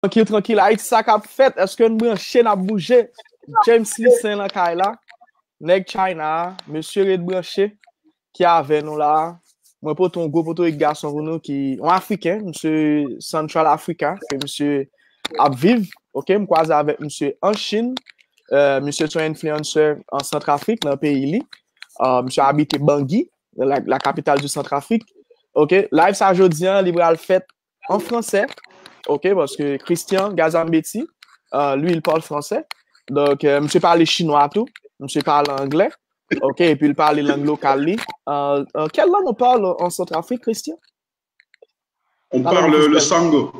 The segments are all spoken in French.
Tranquille, tranquille. Haïti, ça qu'a fait. Est-ce que nous branché n'a bougé? James Lee Saint là, Neg China, monsieur Red branché, qui avait nous là. Moi, pour ton gros poteau, garçon pour nous qui, en africain, monsieur Central Africa, que monsieur a vive, ok, me croise avec monsieur en Chine, monsieur son influenceur en Centrafrique, dans le pays, monsieur habite Bangui, la capitale du Centrafrique. Ok, live ça aujourd'hui, libre fait en français. Ok, parce que Christian Gazambetti, lui, il parle français. Donc, monsieur parle chinois tout, monsieur parle anglais. Ok, et puis il parle langue locale. Quelle langue on parle en Centrafrique, Christian? On parle le sango.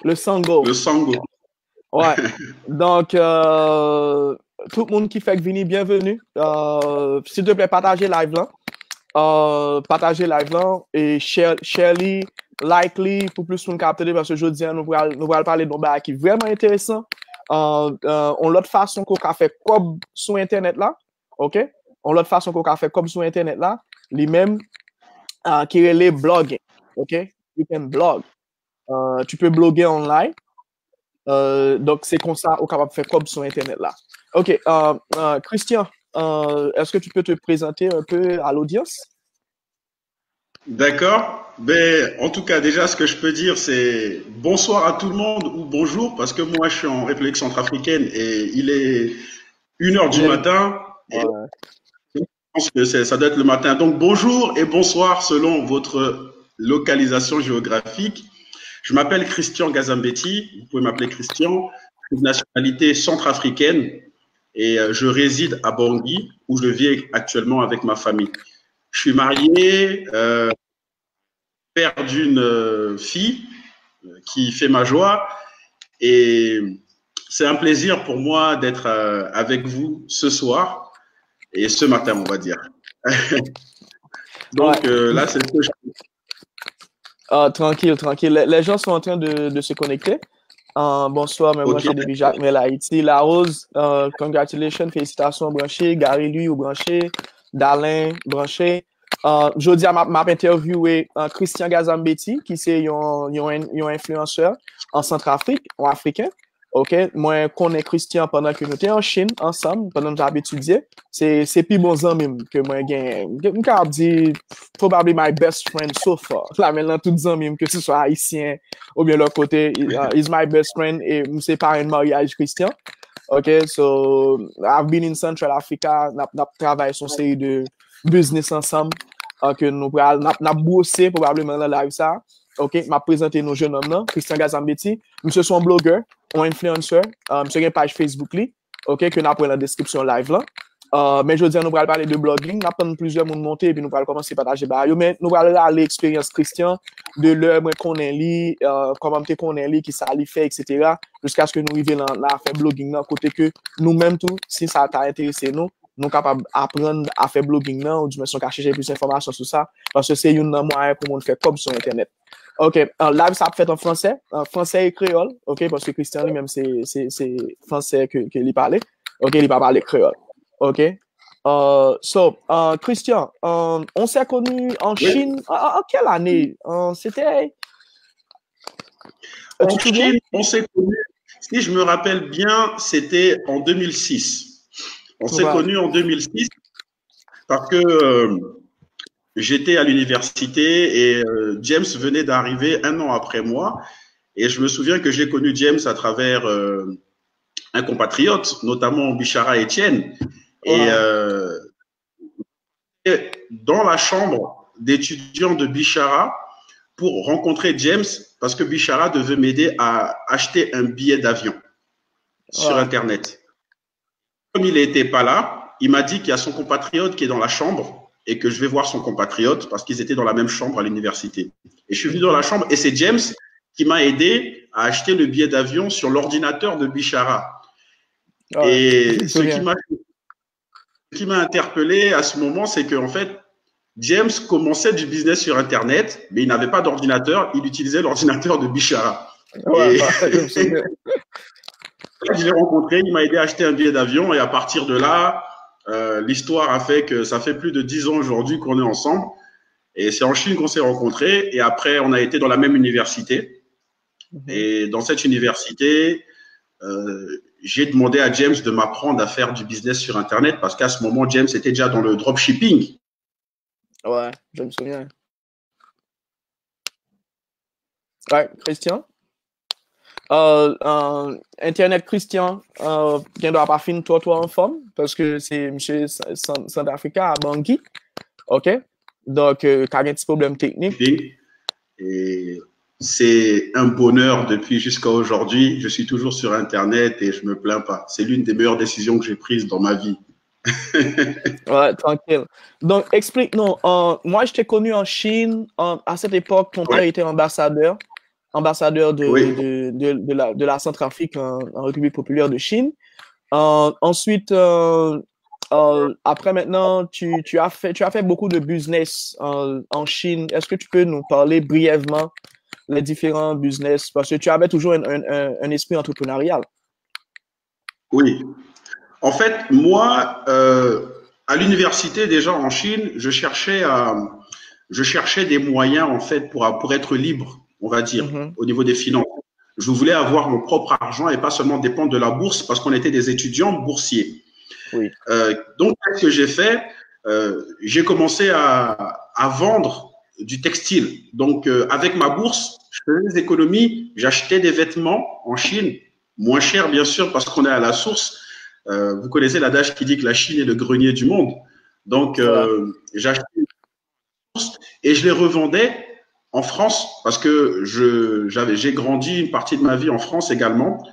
Le sango. Le sango. Ouais. Donc, tout le monde qui fait venir, bienvenue. S'il te plaît, partagez live là. Partagez live là et share-li, like-li pour plus de monde capter parce que je dis, nous allons parler d'un bail qui est vraiment intéressant. On l'autre façon qu'on a fait comme sur Internet là. OK? On l'autre façon qu'on a fait comme sur Internet là. Lui-même, qui est les blogging. OK? You can blog. Tu peux bloguer online. Donc, c'est comme ça qu'on est capable de faire comme sur Internet là. OK. Christian, est-ce que tu peux te présenter un peu à l'audience? D'accord. Ben, en tout cas, déjà, ce que je peux dire, c'est bonsoir à tout le monde ou bonjour, parce que moi, je suis en République centrafricaine et il est 1h du matin. Et je pense que ça doit être le matin. Donc, bonjour et bonsoir selon votre localisation géographique. Je m'appelle Christian Gazambetti. Vous pouvez m'appeler Christian. Je suis de nationalité centrafricaine et je réside à Bangui, où je vis actuellement avec ma famille. Je suis marié, père d'une fille qui fait ma joie et c'est un plaisir pour moi d'être avec vous ce soir et ce matin, on va dire. Donc là, c'est ce que je... Tranquille, tranquille. Les gens sont en train de se connecter. Bonsoir, mais moi, je suis depuis Jacques Mel Haïti. La Rose, congratulations, félicitations, branché. Gary, lui, ou branché. Dalin, branché. Je dis à ma interviewé Christian Gazambetti, qui c'est un influenceur en Centrafrique, en africain. OK, moi, je connais Christian pendant que nous étions en Chine ensemble, pendant que j'avais étudié. C'est plus bon ami que moi, je dis, probablement my best friend so far. Là, maintenant, tous les amis, que ce soit haïtien ou bien l'autre côté, is my best friend et c'est pas un mariage Christian. OK, so I've been in Central Africa, n'a travaillé sur une série de business ensemble, que nous n'a bossé probablement dans la live ça. OK, m'a présenté nos jeunes hommes là, Christian Gazambetti, monsieur son blogueur, un influenceur, monsieur a une page Facebook li, OK, que n'a pris dans la description live là. Mais je veux dire, nous allons parler de blogging, nous allons plusieurs monde monter et puis nous allons commencer à partager bah mais nous allons aller l'expérience Christian de l'heure qu'on est li, comment qu'on est li, qui ça lui fait etc. jusqu'à ce que nous arrivions là à faire blogging là côté que nous-mêmes tout si ça t'a intéressé nous capables d'apprendre à faire blogging là ou du moins sont chercher plus d'informations sur ça parce que c'est une moyen pour nous faire comme sur internet. OK, live ça fait en français et créole, OK, parce que Christian lui-même c'est français que il parlait. OK, il va parler créole. OK. Christian, on s'est connu en Chine en quelle année? C'était en Chine, on s'est connu, si je me rappelle bien, c'était en 2006. On s'est connus en 2006 parce que j'étais à l'université et James venait d'arriver 1 an après moi. Et je me souviens que j'ai connu James à travers un compatriote, notamment Bichara Etienne. Et dans la chambre d'étudiants de Bichara pour rencontrer James parce que Bichara devait m'aider à acheter un billet d'avion sur Internet. Comme il n'était pas là, il m'a dit qu'il y a son compatriote qui est dans la chambre et que je vais voir son compatriote parce qu'ils étaient dans la même chambre à l'université. Et je suis venu dans la chambre et c'est James qui m'a aidé à acheter le billet d'avion sur l'ordinateur de Bichara. Et ce qui m'a interpellé à ce moment, c'est qu'en fait, James commençait du business sur Internet, mais il n'avait pas d'ordinateur, il utilisait l'ordinateur de Bichara. Je l'ai rencontré, il m'a aidé à acheter un billet d'avion et à partir de là, l'histoire a fait que ça fait plus de 10 ans aujourd'hui qu'on est ensemble. Et c'est en Chine qu'on s'est rencontrés et après, on a été dans la même université. Et dans cette université, j'ai demandé à James de m'apprendre à faire du business sur Internet parce qu'à ce moment, James était déjà dans le dropshipping. Ouais, je me souviens. Ouais, Christian? Internet Christian, qui doit pas finir toi en forme parce que c'est monsieur Centrafrica à Bangui. OK? Donc, il y a un petit problème technique. Et c'est un bonheur depuis jusqu'à aujourd'hui. Je suis toujours sur Internet et je me plains pas. C'est l'une des meilleures décisions que j'ai prises dans ma vie. Ouais, tranquille. Donc, explique-nous. Moi, je t'ai connu en Chine. À cette époque, ton père était ambassadeur de la Centrafrique en République populaire de Chine. Ensuite, après maintenant, tu as fait beaucoup de business en Chine. Est-ce que tu peux nous parler brièvement les différents business? Parce que tu avais toujours un esprit entrepreneurial. Oui. En fait, moi, à l'université, déjà en Chine, je cherchais des moyens, en fait, pour être libre, on va dire, au niveau des finances. Je voulais avoir mon propre argent et pas seulement dépendre de la bourse parce qu'on était des étudiants boursiers. Oui. Donc, ce que j'ai fait, j'ai commencé à vendre du textile. Donc, avec ma bourse, je faisais des économies, j'achetais des vêtements en Chine, moins cher bien sûr parce qu'on est à la source. Vous connaissez l'adage qui dit que la Chine est le grenier du monde. Donc, j'achetais des bourses et je les revendais en France parce que j'ai grandi une partie de ma vie en France également.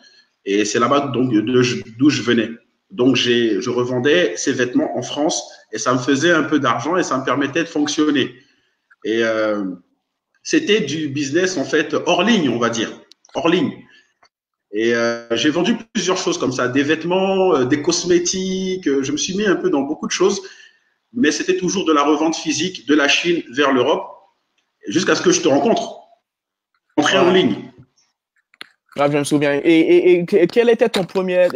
Et c'est là-bas d'où je venais. Donc, je revendais ces vêtements en France et ça me faisait un peu d'argent et ça me permettait de fonctionner. Et c'était du business, en fait, hors ligne, on va dire. Hors ligne. Et j'ai vendu plusieurs choses comme ça, des vêtements, des cosmétiques. Je me suis mis un peu dans beaucoup de choses, mais c'était toujours de la revente physique de la Chine vers l'Europe jusqu'à ce que je te rencontre. Entrer en ligne. Ah, je me souviens. Et quel était ton premier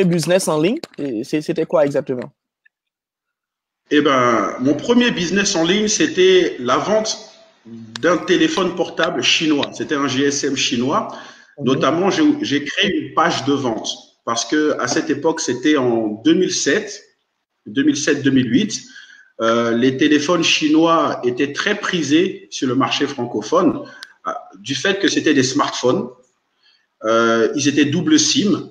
business en ligne? C'était quoi exactement? Eh ben, mon premier business en ligne, c'était la vente d'un téléphone portable chinois. C'était un GSM chinois. Notamment, j'ai créé une page de vente parce que à cette époque, c'était en 2007-2008. Les téléphones chinois étaient très prisés sur le marché francophone du fait que c'était des smartphones. Ils étaient double SIM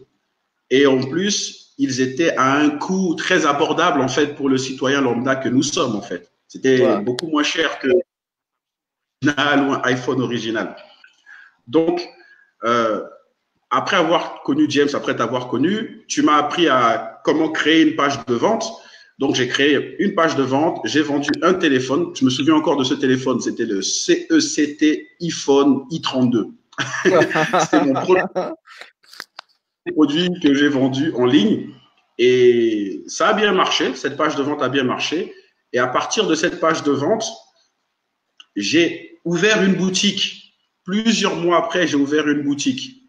et en plus, ils étaient à un coût très abordable en fait pour le citoyen lambda que nous sommes en fait. C'était beaucoup moins cher que un iPhone original. Donc, après avoir connu James, après t'avoir connu, tu m'as appris à comment créer une page de vente. Donc, j'ai créé une page de vente, j'ai vendu un téléphone. Je me souviens encore de ce téléphone, c'était le CECT iPhone i32. C'était mon premier produit que j'ai vendu en ligne. Et ça a bien marché, cette page de vente a bien marché. Et à partir de cette page de vente, j'ai ouvert une boutique. Plusieurs mois après, j'ai ouvert une boutique.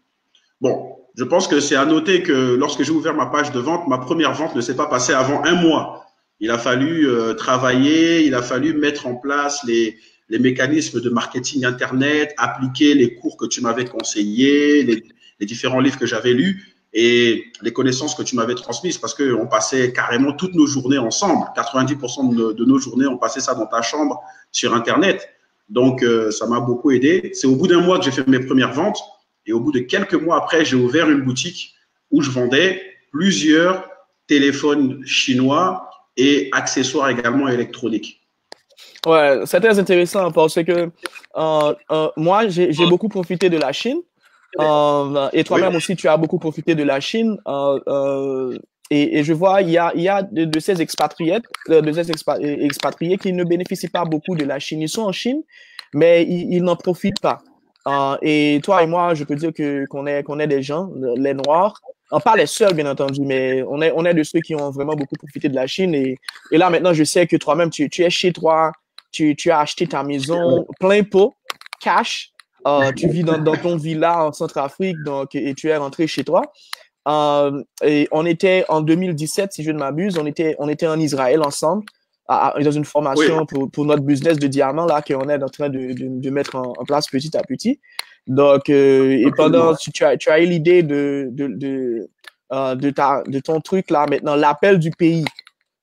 Bon, je pense que c'est à noter que lorsque j'ai ouvert ma page de vente, ma première vente ne s'est pas passée avant un mois. Il a fallu travailler, il a fallu mettre en place les mécanismes de marketing Internet, appliquer les cours que tu m'avais conseillés, les différents livres que j'avais lus et les connaissances que tu m'avais transmises parce qu'on passait carrément toutes nos journées ensemble. 90% de nos journées, on passait ça dans ta chambre sur Internet. Donc, ça m'a beaucoup aidé. C'est au bout d'un mois que j'ai fait mes premières ventes. Et au bout de quelques mois après, j'ai ouvert une boutique où je vendais plusieurs téléphones chinois et accessoires également électroniques. Ouais, c'est très intéressant parce que moi, j'ai beaucoup profité de la Chine. Et toi-même aussi, tu as beaucoup profité de la Chine. Et je vois, il y a de ces expatriés qui ne bénéficient pas beaucoup de la Chine. Ils sont en Chine, mais ils n'en profitent pas. Et toi et moi, je peux dire qu'on est des gens, les Noirs, pas les seuls bien entendu, mais on est de ceux qui ont vraiment beaucoup profité de la Chine. Et là maintenant, je sais que toi-même, tu es chez toi, tu as acheté ta maison plein pot, cash. Tu vis dans ton villa en Centrafrique, donc, et tu es rentré chez toi. Et on était en 2017, si je ne m'abuse, on était en Israël ensemble. dans une Oui, formation pour notre business de diamant là qu'on est en train de mettre en place petit à petit. Donc, et pendant, absolument. tu as eu l'idée de ton truc là, maintenant, l'appel du pays,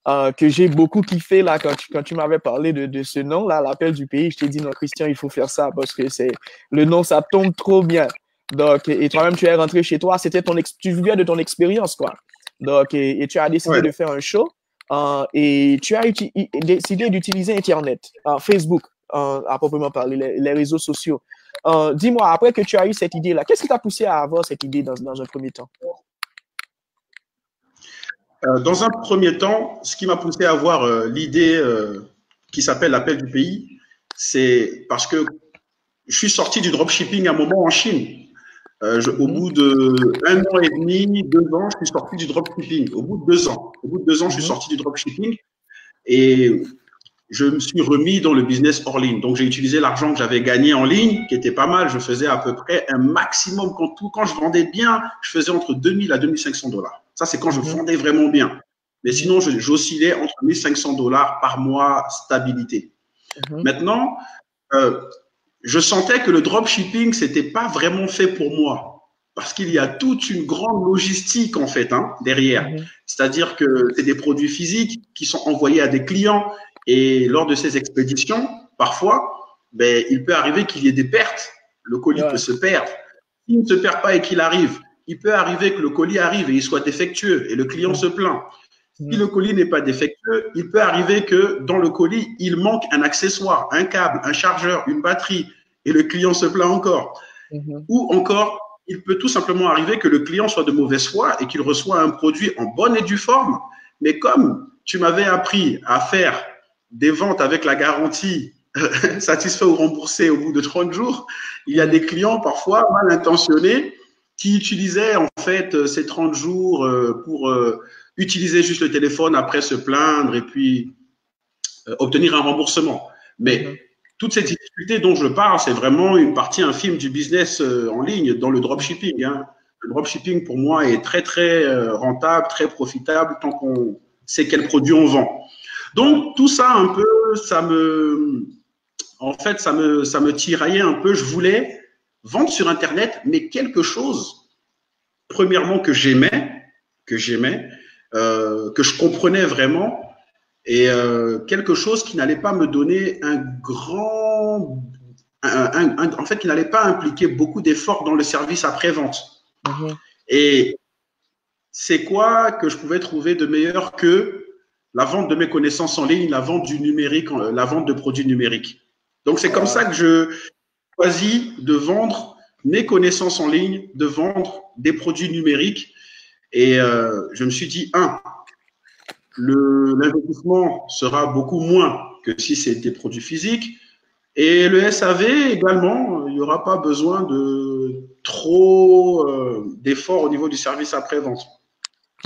que j'ai beaucoup kiffé là quand tu m'avais parlé de ce nom là, l'appel du pays. Je t'ai dit, non, Christian, il faut faire ça parce que le nom, ça tombe trop bien. Donc, et toi-même, tu es rentré chez toi, tu viens de ton expérience, quoi. Donc, et tu as décidé Ouais. de faire un show et tu as décidé d'utiliser Internet, Facebook, à proprement parler, les réseaux sociaux. Dis-moi, après que tu as eu cette idée-là, qu'est-ce qui t'a poussé à avoir cette idée dans un premier temps? Dans un premier temps, ce qui m'a poussé à avoir l'idée qui s'appelle l'appel du pays, c'est parce que je suis sorti du dropshipping à un moment en Chine. Au Mhm, bout de 1 an et demi, 2 ans, je suis sorti du dropshipping. Au bout de 2 ans. Au bout de 2 ans, je suis mhm, sorti du dropshipping et je me suis remis dans le business hors ligne. Donc, j'ai utilisé l'argent que j'avais gagné en ligne, qui était pas mal. Je faisais à peu près un maximum quand je vendais bien, je faisais entre 2000 à 2500 dollars. Ça, c'est quand je mhm, vendais vraiment bien. Mais mhm, sinon, j'oscillais entre 1500 dollars par mois, stabilité. mhm, Maintenant, euh, je sentais que le dropshipping, c'était pas vraiment fait pour moi. Parce qu'il y a toute une grande logistique, en fait, hein, derrière. mhm, C'est-à-dire que c'est des produits physiques qui sont envoyés à des clients. Et lors de ces expéditions, parfois, ben, il peut arriver qu'il y ait des pertes. Le colis peut ouais, se perdre. S'il ne se perd pas et qu'il arrive, il peut arriver que le colis arrive et il soit défectueux et le client mhm, se plaint. Si mhm, le colis n'est pas défectueux, il peut arriver que dans le colis, il manque un accessoire, un câble, un chargeur, une batterie, et le client se plaint encore. mhm, Ou encore, il peut tout simplement arriver que le client soit de mauvaise foi et qu'il reçoit un produit en bonne et due forme, mais comme tu m'avais appris à faire des ventes avec la garantie satisfait ou remboursé au bout de 30 jours, il y a mhm. des clients parfois mal intentionnés qui utilisaient en fait ces 30 jours pour utiliser juste le téléphone après se plaindre et puis obtenir un remboursement. Mhm. Mais toutes ces difficultés dont je parle, c'est vraiment une partie infime du business en ligne dans le dropshipping. Hein. Le dropshipping, pour moi, est très, très rentable, très profitable tant qu'on sait quel produit on vend. Ouais. Donc, tout ça, un peu, en fait, ça me tiraillait un peu. Je voulais vendre sur Internet, mais quelque chose, premièrement, que je comprenais vraiment, et quelque chose qui n'allait pas me donner en fait, qui n'allait pas impliquer beaucoup d'efforts dans le service après-vente. Mhm. Et c'est quoi que je pouvais trouver de meilleur que la vente de mes connaissances en ligne, la vente du numérique, la vente de produits numériques. Donc, c'est comme Ouais. ça que je choisis de vendre mes connaissances en ligne, de vendre des produits numériques. Et je me suis dit, l'investissement sera beaucoup moins que si c'était des produits physiques. Et le SAV également, il n'y aura pas besoin de trop d'efforts au niveau du service après-vente.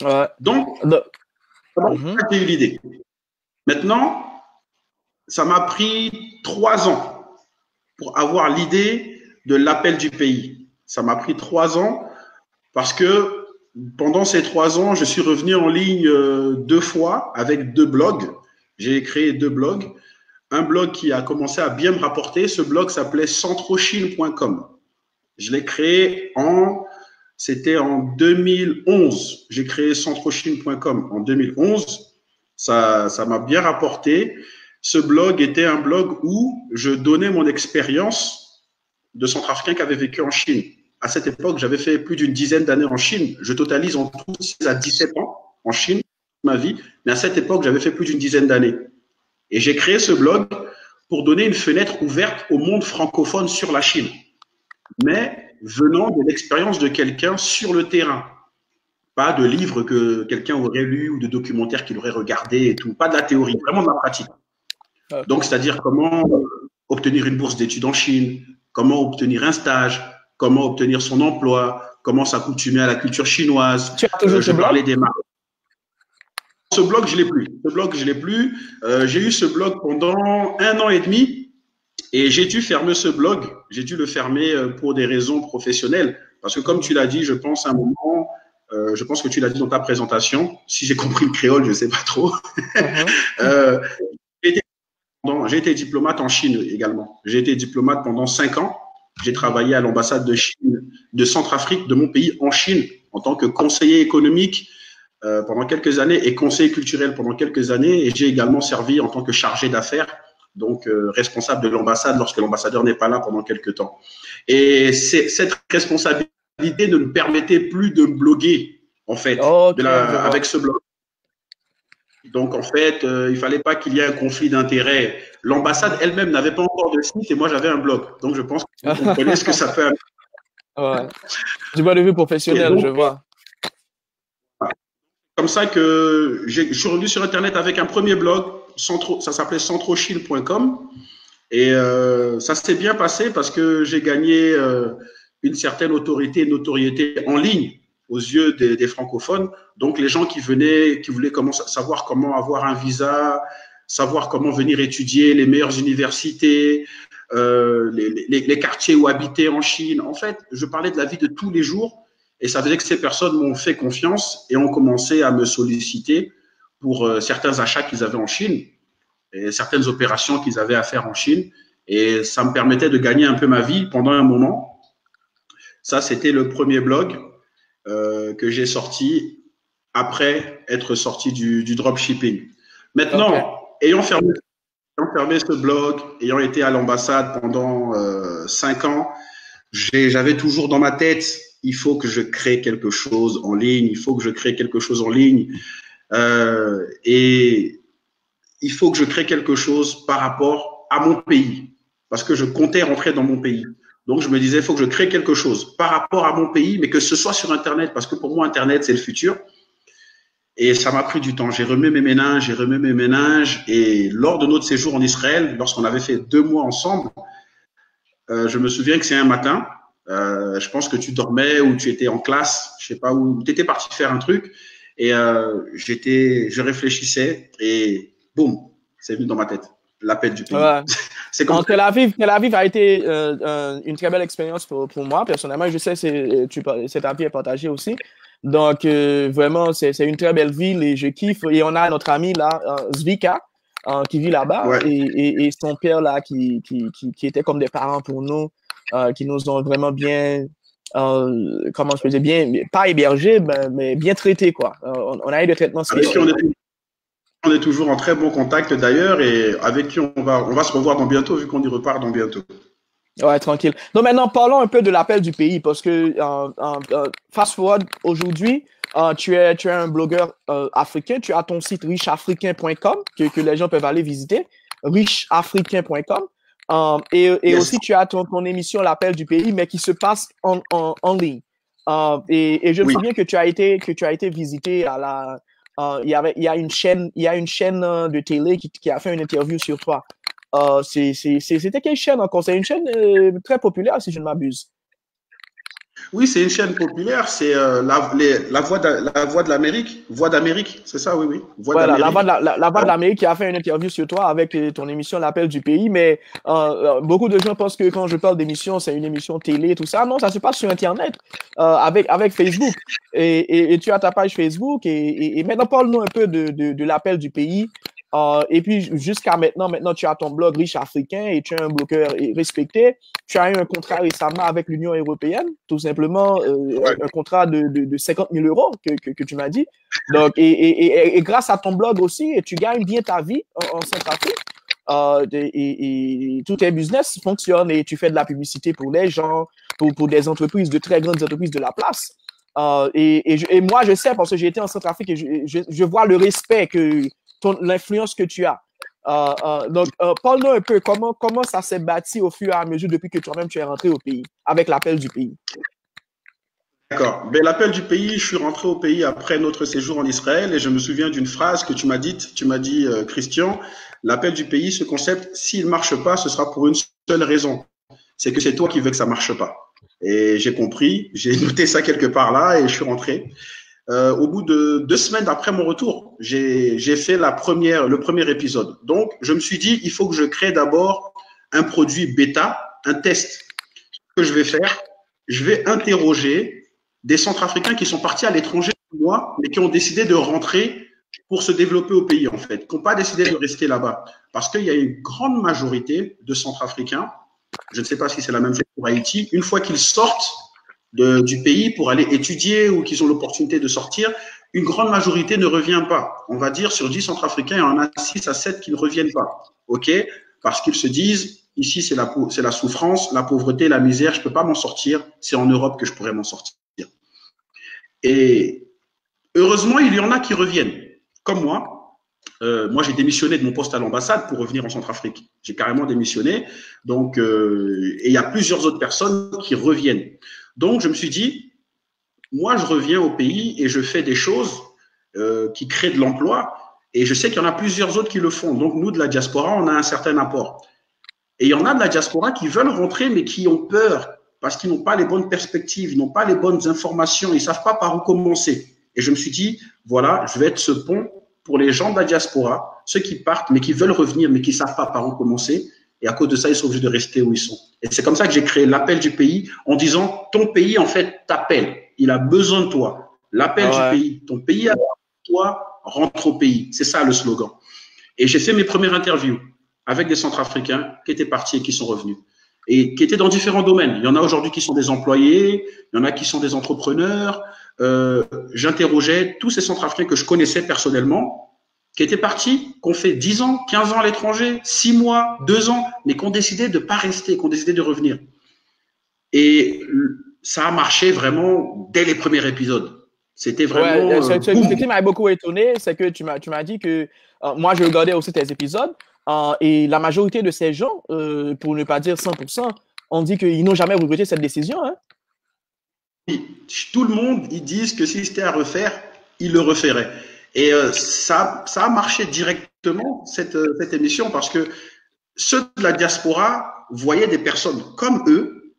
Ouais. Donc, Donc, mhm. j'ai eu l'idée. Maintenant, ça m'a pris 3 ans pour avoir l'idée de l'appel du pays. Ça m'a pris 3 ans parce que pendant ces 3 ans, je suis revenu en ligne 2 fois avec 2 blogs. J'ai créé 2 blogs. Un blog qui a commencé à bien me rapporter. Ce blog s'appelait centrochine.com. Je l'ai créé c'était en 2011. J'ai créé centrochine.com en 2011. Ça m'a bien rapporté. Ce blog était un blog où je donnais mon expérience de centrafricain qui avait vécu en Chine. À cette époque, j'avais fait plus d'une dizaine d'années en Chine. Je totalise en tout 16 à 17 ans en Chine, ma vie. Mais à cette époque, j'avais fait plus d'une dizaine d'années. Et j'ai créé ce blog pour donner une fenêtre ouverte au monde francophone sur la Chine, mais venant de l'expérience de quelqu'un sur le terrain. Pas de livres que quelqu'un aurait lu ou de documentaires qu'il aurait regardé et tout. Pas de la théorie, vraiment de la pratique. Donc, OK. c'est-à-dire comment obtenir une bourse d'études en Chine, comment obtenir un stage, comment obtenir son emploi, comment s'accoutumer à la culture chinoise. Tu as toujours ce Je blog? parlais des marques. Ce blog, je l'ai plus. Ce blog, je l'ai plus. J'ai eu ce blog pendant 1 an et demi et j'ai dû fermer ce blog. J'ai dû le fermer pour des raisons professionnelles. Parce que comme tu l'as dit, je pense à un moment, Je pense que tu l'as dit dans ta présentation. Si j'ai compris le créole, je ne sais pas trop. J'ai été diplomate en Chine également. J'ai été diplomate pendant 5 ans. J'ai travaillé à l'ambassade de Chine, de Centrafrique, de mon pays, en Chine, en tant que conseiller économique pendant quelques années et conseiller culturel pendant quelques années. Et j'ai également servi en tant que chargé d'affaires, donc responsable de l'ambassade lorsque l'ambassadeur n'est pas là pendant quelques temps. Et cette responsabilité ne nous permettait plus de bloguer, en fait, avec ce blog. Donc, en fait, il fallait pas qu'il y ait un conflit d'intérêts. L'ambassade elle-même n'avait pas encore de site et moi, j'avais un blog. Donc, je pense que vous comprenez ce que ça fait. Ouais. Du point de vue professionnel, donc, je vois. Comme ça que je suis revenu sur Internet avec un premier blog, ça s'appelait centrochine.com. Et ça s'est bien passé parce que j'ai gagné une certaine autorité et notoriété en ligne aux yeux des francophones. Donc, les gens qui venaient, qui voulaient savoir comment avoir un visa, savoir comment venir étudier les meilleures universités, les quartiers où habiter en Chine. En fait, je parlais de la vie de tous les jours et ça faisait que ces personnes m'ont fait confiance et ont commencé à me solliciter pour certains achats qu'ils avaient en Chine et certaines opérations qu'ils avaient à faire en Chine. Et ça me permettait de gagner un peu ma vie pendant un moment. Ça, c'était le premier blog que j'ai sorti après être sorti du dropshipping. Maintenant, ayant fermé ce blog, ayant été à l'ambassade pendant 5 ans, j'avais toujours dans ma tête, il faut que je crée quelque chose en ligne, il faut que je crée quelque chose en ligne. Et il faut que je crée quelque chose par rapport à mon pays, parce que je comptais rentrer dans mon pays. Donc, je me disais, il faut que je crée quelque chose par rapport à mon pays, mais que ce soit sur Internet, parce que pour moi, Internet, c'est le futur. Et ça m'a pris du temps. J'ai remis mes méninges. Et lors de notre séjour en Israël, lorsqu'on avait fait 2 mois ensemble, je me souviens que c'est un matin, je pense que tu dormais ou tu étais en classe, je sais pas, où tu étais parti faire un truc. Et je réfléchissais et boum, c'est venu dans ma tête. L'appel du pays. Ouais. Tel Aviv a été une très belle expérience pour moi, personnellement. Je sais que cet avis est partagé aussi. Donc, vraiment, c'est une très belle ville et je kiffe. Et on a notre ami là, Zvika, qui vit là-bas, ouais. et son père là, qui était comme des parents pour nous, qui nous ont vraiment bien, comment je peux dire, bien, pas hébergés, mais bien traités, quoi. On a eu des traitements spéciaux. On est toujours en très bon contact d'ailleurs et avec qui on va se revoir dans bientôt vu qu'on y repart dans bientôt. Ouais, tranquille. Donc maintenant, parlons un peu de l'appel du pays parce que fast forward aujourd'hui, tu es un blogueur africain, tu as ton site richafricain.com que les gens peuvent aller visiter, richafricain.com et yes. Aussi tu as ton émission l'appel du pays mais qui se passe en ligne. Et je me souviens que tu as été visité à la il y a une chaîne de télé qui a fait une interview sur toi. C'était quelle chaîne encore? C'est une chaîne très populaire, si je ne m'abuse. Oui, c'est une chaîne populaire. C'est la Voix de l'Amérique. Voix d'Amérique, c'est ça, oui. Voilà, la Voix de l'Amérique qui a fait une interview sur toi avec ton émission L'appel du pays. Mais beaucoup de gens pensent que quand je parle d'émission, c'est une émission télé, tout ça. Non, ça se passe sur Internet, avec Facebook. Et tu as ta page Facebook. Et maintenant, parle-nous un peu de l'appel du pays. Et puis, jusqu'à maintenant, tu as ton blog Riche Africain et tu es un blogueur respecté. Tu as eu un contrat récemment avec l'Union européenne, tout simplement, un contrat de 50 000 euros que tu m'as dit. Donc, et grâce à ton blog aussi, tu gagnes bien ta vie en Centrafrique. Et tout tes business fonctionne et tu fais de la publicité pour les gens, pour des entreprises, de très grandes entreprises de la place. Et moi, je sais, parce que j'ai été en Centrafrique et je vois le respect l'influence que tu as. Donc, parle-nous un peu comment ça s'est bâti au fur et à mesure depuis que toi-même tu es rentré au pays, avec l'appel du pays. D'accord. Ben, l'appel du pays, je suis rentré au pays après notre séjour en Israël et je me souviens d'une phrase que tu m'as dite. Tu m'as dit, Christian, l'appel du pays, ce concept, s'il ne marche pas, ce sera pour une seule raison. C'est que c'est toi qui veux que ça ne marche pas. Et j'ai compris, j'ai noté ça quelque part là et je suis rentré. Au bout de 2 semaines après mon retour, j'ai fait le premier épisode. Donc, je me suis dit, il faut que je crée d'abord un produit bêta, un test. Ce que je vais faire, je vais interroger des Centrafricains qui sont partis à l'étranger, moi, mais qui ont décidé de rentrer pour se développer au pays, en fait, qui n'ont pas décidé de rester là-bas. Parce qu'il y a une grande majorité de Centrafricains, je ne sais pas si c'est la même chose pour Haïti, une fois qu'ils sortent du pays pour aller étudier ou qu'ils ont l'opportunité de sortir, une grande majorité ne revient pas. On va dire sur 10 Centrafricains, il y en a 6 à 7 qui ne reviennent pas. OK? Parce qu'ils se disent, ici, c'est la souffrance, la pauvreté, la misère, je ne peux pas m'en sortir, c'est en Europe que je pourrais m'en sortir. Et heureusement, il y en a qui reviennent, comme moi. Moi, j'ai démissionné de mon poste à l'ambassade pour revenir en Centrafrique. J'ai carrément démissionné. Donc, et il y a plusieurs autres personnes qui reviennent. Donc, je me suis dit, moi, je reviens au pays et je fais des choses qui créent de l'emploi. Et je sais qu'il y en a plusieurs autres qui le font. Donc, nous, de la diaspora, on a un certain apport. Et il y en a de la diaspora qui veulent rentrer, mais qui ont peur parce qu'ils n'ont pas les bonnes perspectives, ils n'ont pas les bonnes informations, ils ne savent pas par où commencer. Et je me suis dit, voilà, je vais être ce pont pour les gens de la diaspora, ceux qui partent, mais qui veulent revenir, mais qui ne savent pas par où commencer. Et à cause de ça, ils sont obligés de rester où ils sont. Et c'est comme ça que j'ai créé l'appel du pays en disant, ton pays, en fait, t'appelle. Il a besoin de toi. L'appel du pays. Ton pays a besoin de toi, rentre au pays. C'est ça le slogan. Et j'ai fait mes premières interviews avec des Centrafricains qui étaient partis et qui sont revenus. Et qui étaient dans différents domaines. Il y en a aujourd'hui qui sont des employés, il y en a qui sont des entrepreneurs. J'interrogeais tous ces Centrafricains que je connaissais personnellement, qui étaient partis, qui ont fait 10 ans, 15 ans à l'étranger, 6 mois, 2 ans, mais qui ont décidé de ne pas rester, qui ont décidé de revenir. Et ça a marché vraiment dès les premiers épisodes. C'était vraiment… ce qui m'a beaucoup étonné, c'est que tu m'as dit que… moi, je regardais aussi tes épisodes, et la majorité de ces gens, pour ne pas dire 100%, ont dit qu'ils n'ont jamais regretté cette décision. Hein? Tout le monde, ils disent que si c'était à refaire, ils le referaient. Et ça a marché directement, cette émission, parce que ceux de la diaspora voyaient des personnes comme eux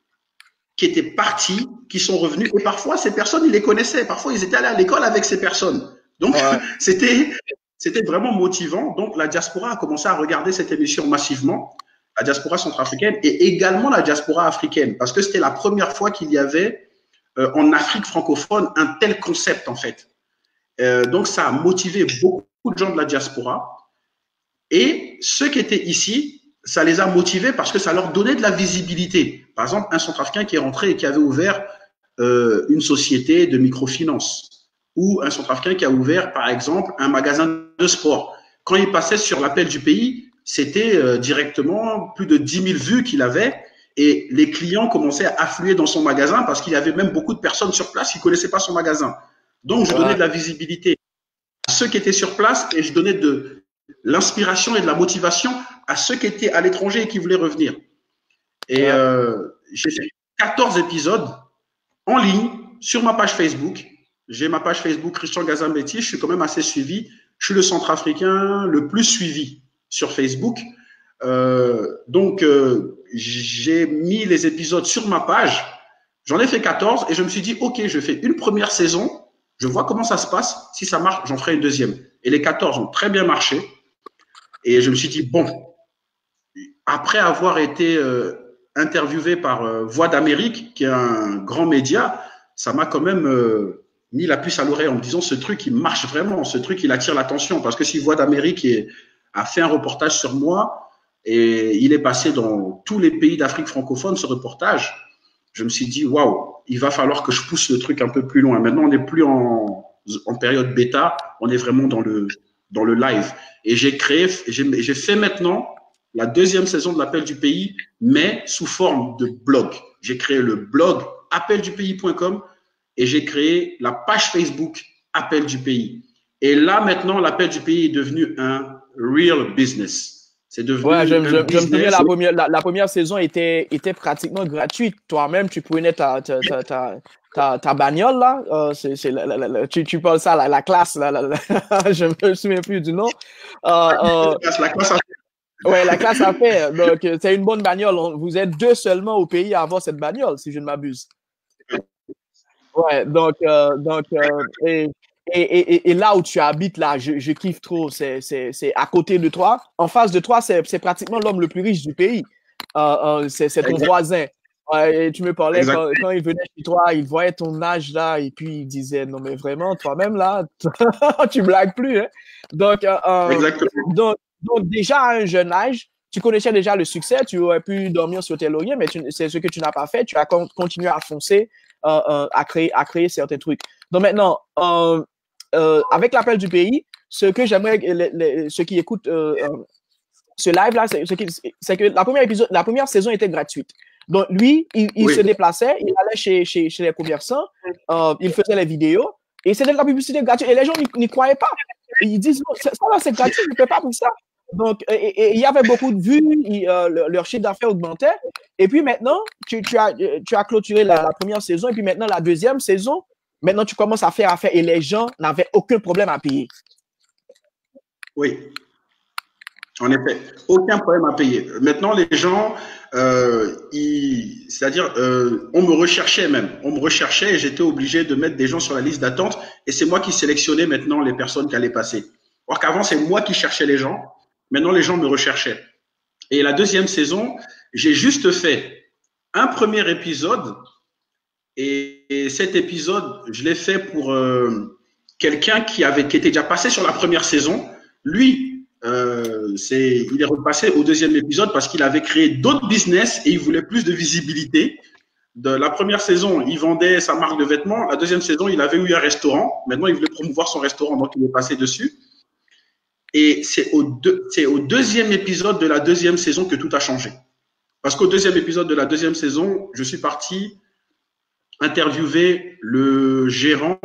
qui étaient partis, qui sont revenus. Et parfois, ces personnes, ils les connaissaient. Parfois, ils étaient allés à l'école avec ces personnes. Donc, c'était vraiment motivant. Donc, la diaspora a commencé à regarder cette émission massivement, la diaspora centrafricaine et également la diaspora africaine, parce que c'était la première fois qu'il y avait en Afrique francophone un tel concept, en fait. Donc, ça a motivé beaucoup de gens de la diaspora. Et ceux qui étaient ici, ça les a motivés parce que ça leur donnait de la visibilité. Par exemple, un Centrafricain qui est rentré et qui avait ouvert une société de microfinance, ou un Centrafricain qui a ouvert, par exemple, un magasin de sport. Quand il passait sur l'appel du pays, c'était directement plus de 10 000 vues qu'il avait, et les clients commençaient à affluer dans son magasin parce qu'il y avait même beaucoup de personnes sur place qui ne connaissaient pas son magasin. Donc, je donnais de la visibilité à ceux qui étaient sur place et je donnais de l'inspiration et de la motivation à ceux qui étaient à l'étranger et qui voulaient revenir. Et j'ai fait 14 épisodes en ligne sur ma page Facebook. J'ai ma page Facebook Christian Gazambeti, je suis quand même assez suivi. Je suis le Centrafricain le plus suivi sur Facebook. Donc, j'ai mis les épisodes sur ma page. J'en ai fait 14 et je me suis dit, OK, je fais une première saison. Je vois comment ça se passe. Si ça marche, j'en ferai une deuxième. Et les 14 ont très bien marché. Et je me suis dit, bon, après avoir été interviewé par Voix d'Amérique, qui est un grand média, ça m'a quand même mis la puce à l'oreille en me disant, ce truc, il marche vraiment. Ce truc, il attire l'attention. Parce que si Voix d'Amérique a fait un reportage sur moi, et il est passé dans tous les pays d'Afrique francophone, ce reportage, je me suis dit, waouh, il va falloir que je pousse le truc un peu plus loin. Maintenant, on n'est plus en période bêta, on est vraiment dans le live. Et j'ai fait maintenant la deuxième saison de l'Appel du Pays, mais sous forme de blog. J'ai créé le blog appeldupays.com et j'ai créé la page Facebook Appel du Pays. Et là, maintenant, l'Appel du Pays est devenu un real business. C'est devenu je me souviens, la première saison était pratiquement gratuite. Toi-même, tu prenais ta bagnole, là. Tu parles ça, la classe, là, je ne me souviens plus du nom. La classe à Oui, la classe à faire. Donc, c'est une bonne bagnole. Vous êtes 2 seulement au pays à avoir cette bagnole, si je ne m'abuse. Ouais, donc et là où tu habites, là, je kiffe trop. C'est à côté de toi. En face de toi, c'est pratiquement l'homme le plus riche du pays. C'est ton voisin. Ouais, et tu me parlais Exact. quand il venait chez toi, il voyait ton âge là, et puis il disait, non mais vraiment, toi-même là, tu blagues plus, hein? Donc, Exactement. donc déjà à un jeune âge, tu connaissais déjà le succès, tu aurais pu dormir sur tes lauriers, mais c'est ce que tu n'as pas fait, tu as continué à foncer, à créer certains trucs. Donc maintenant, avec l'appel du pays, ce que j'aimerais, ceux qui écoutent ce live-là, c'est que la première saison était gratuite. Donc, lui, il se déplaçait, il allait chez les commerçants, il faisait les vidéos, et c'était de la publicité gratuite. Et les gens n'y croyaient pas. Et ils disent, non, ça là, c'est gratuit, je ne peux pas pour ça. Donc, et il y avait beaucoup de vues, leur chiffre d'affaires augmentait. Et puis maintenant, tu as clôturé la première saison, et puis maintenant, la deuxième saison, maintenant, tu commences à faire affaire, et les gens n'avaient aucun problème à payer. Oui. En effet, aucun problème à payer. Maintenant, les gens, c'est-à-dire, on me recherchait même. On me recherchait et j'étais obligé de mettre des gens sur la liste d'attente. Et c'est moi qui sélectionnais maintenant les personnes qui allaient passer. Alors qu'avant, c'est moi qui cherchais les gens. Maintenant, les gens me recherchaient. Et la deuxième saison, j'ai juste fait un premier épisode. Et cet épisode, je l'ai fait pour quelqu'un qui était déjà passé sur la première saison. Lui, il est repassé au deuxième épisode parce qu'il avait créé d'autres business et il voulait plus de visibilité. De la première saison, il vendait sa marque de vêtements. La deuxième saison, il avait eu un restaurant. Maintenant, il voulait promouvoir son restaurant, donc il est passé dessus. Et c'est au deuxième épisode de la deuxième saison que tout a changé. Parce qu'au deuxième épisode de la deuxième saison, je suis parti interviewer le gérant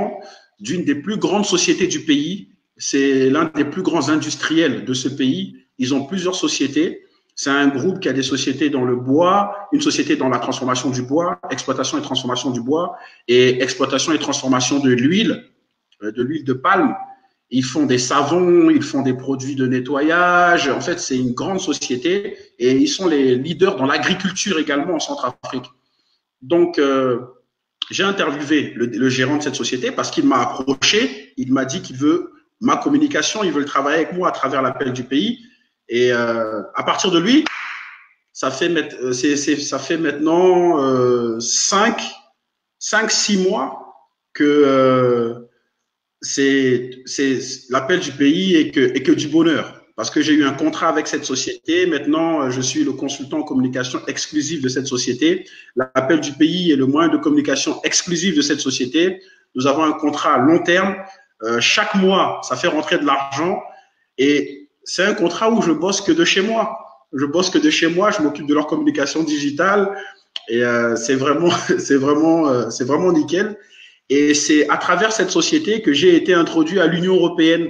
d'une des plus grandes sociétés du pays. C'est l'un des plus grands industriels de ce pays. Ils ont plusieurs sociétés. C'est un groupe qui a des sociétés dans le bois, une société dans la transformation du bois, exploitation et transformation du bois, et exploitation et transformation de l'huile de palme. Ils font des savons, ils font des produits de nettoyage. En fait, c'est une grande société et ils sont les leaders dans l'agriculture également en Centrafrique. Donc, j'ai interviewé le gérant de cette société parce qu'il m'a approché. Il m'a dit qu'il veut ma communication, il veut travailler avec moi à travers l'appel du pays. Et à partir de lui, ça fait maintenant 5-6 mois que c'est l'appel du pays et que du bonheur. Parce que j'ai eu un contrat avec cette société. Maintenant, je suis le consultant en communication exclusif de cette société. L'appel du pays est le moyen de communication exclusif de cette société. Nous avons un contrat à long terme. Chaque mois, ça fait rentrer de l'argent. Et c'est un contrat où je bosse que de chez moi. Je bosse que de chez moi. Je m'occupe de leur communication digitale. Et c'est vraiment nickel. Et c'est à travers cette société que j'ai été introduit à l'Union européenne.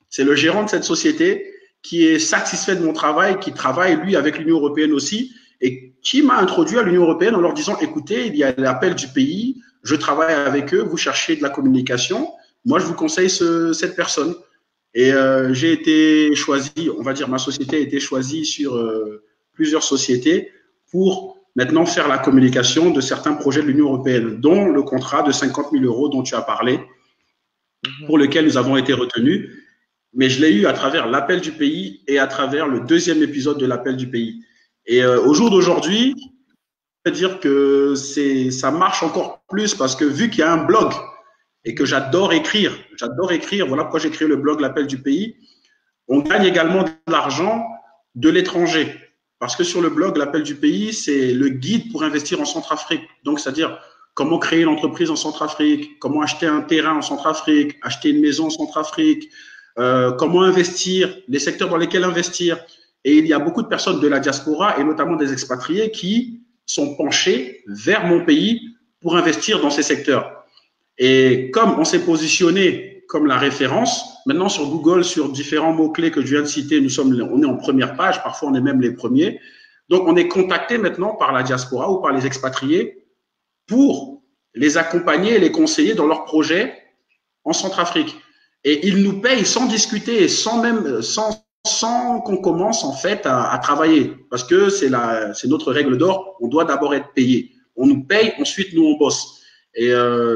C'est le gérant de cette société qui est satisfait de mon travail, qui travaille, lui, avec l'Union européenne aussi, et qui m'a introduit à l'Union européenne en leur disant, écoutez, il y a l'appel du pays, je travaille avec eux, vous cherchez de la communication, moi, je vous conseille cette personne. Et j'ai été choisi, on va dire, ma société a été choisie sur plusieurs sociétés pour maintenant faire la communication de certains projets de l'Union européenne, dont le contrat de 50 000 € dont tu as parlé, pour lequel nous avons été retenus. Mais je l'ai eu à travers l'appel du pays et à travers le deuxième épisode de l'appel du pays. Et au jour d'aujourd'hui, je peux dire que ça marche encore plus parce que vu qu'il y a un blog et que j'adore écrire, voilà pourquoi j'ai créé le blog L'appel du pays, on gagne également de l'argent de l'étranger. Parce que sur le blog L'appel du pays, c'est le guide pour investir en Centrafrique. Donc, c'est-à-dire comment créer une entreprise en Centrafrique, comment acheter un terrain en Centrafrique, acheter une maison en Centrafrique, comment investir, les secteurs dans lesquels investir. Et il y a beaucoup de personnes de la diaspora et notamment des expatriés qui sont penchés vers mon pays pour investir dans ces secteurs. Et comme on s'est positionné comme la référence, maintenant sur Google, sur différents mots-clés que je viens de citer, on est en première page, parfois on est même les premiers. Donc on est contacté maintenant par la diaspora ou par les expatriés pour les accompagner et les conseiller dans leurs projets en Centrafrique. Et ils nous payent sans discuter et sans qu'on commence en fait à travailler. Parce que c'est notre règle d'or, on doit d'abord être payé. On nous paye, ensuite nous on bosse. Et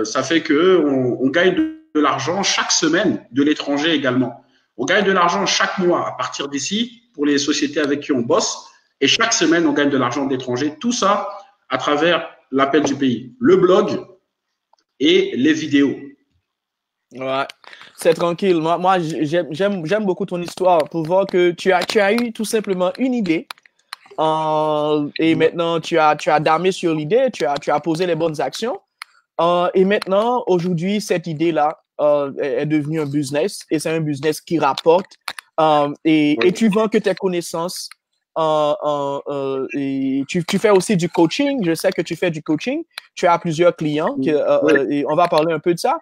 ça fait qu'on gagne de l'argent chaque semaine de l'étranger également. On gagne de l'argent chaque mois à partir d'ici pour les sociétés avec qui on bosse. Et chaque semaine, on gagne de l'argent de l'étranger. Tout ça à travers l'appel du pays, le blog et les vidéos. Ouais, c'est tranquille. Moi j'aime beaucoup ton histoire pour voir que tu as eu tout simplement une idée. Et maintenant, tu as damé sur l'idée, tu as posé les bonnes actions. Et maintenant, aujourd'hui, cette idée-là est devenue un business et c'est un business qui rapporte. Et tu vends que tes connaissances. Et tu fais aussi du coaching. Je sais que tu fais du coaching. Tu as plusieurs clients et on va parler un peu de ça.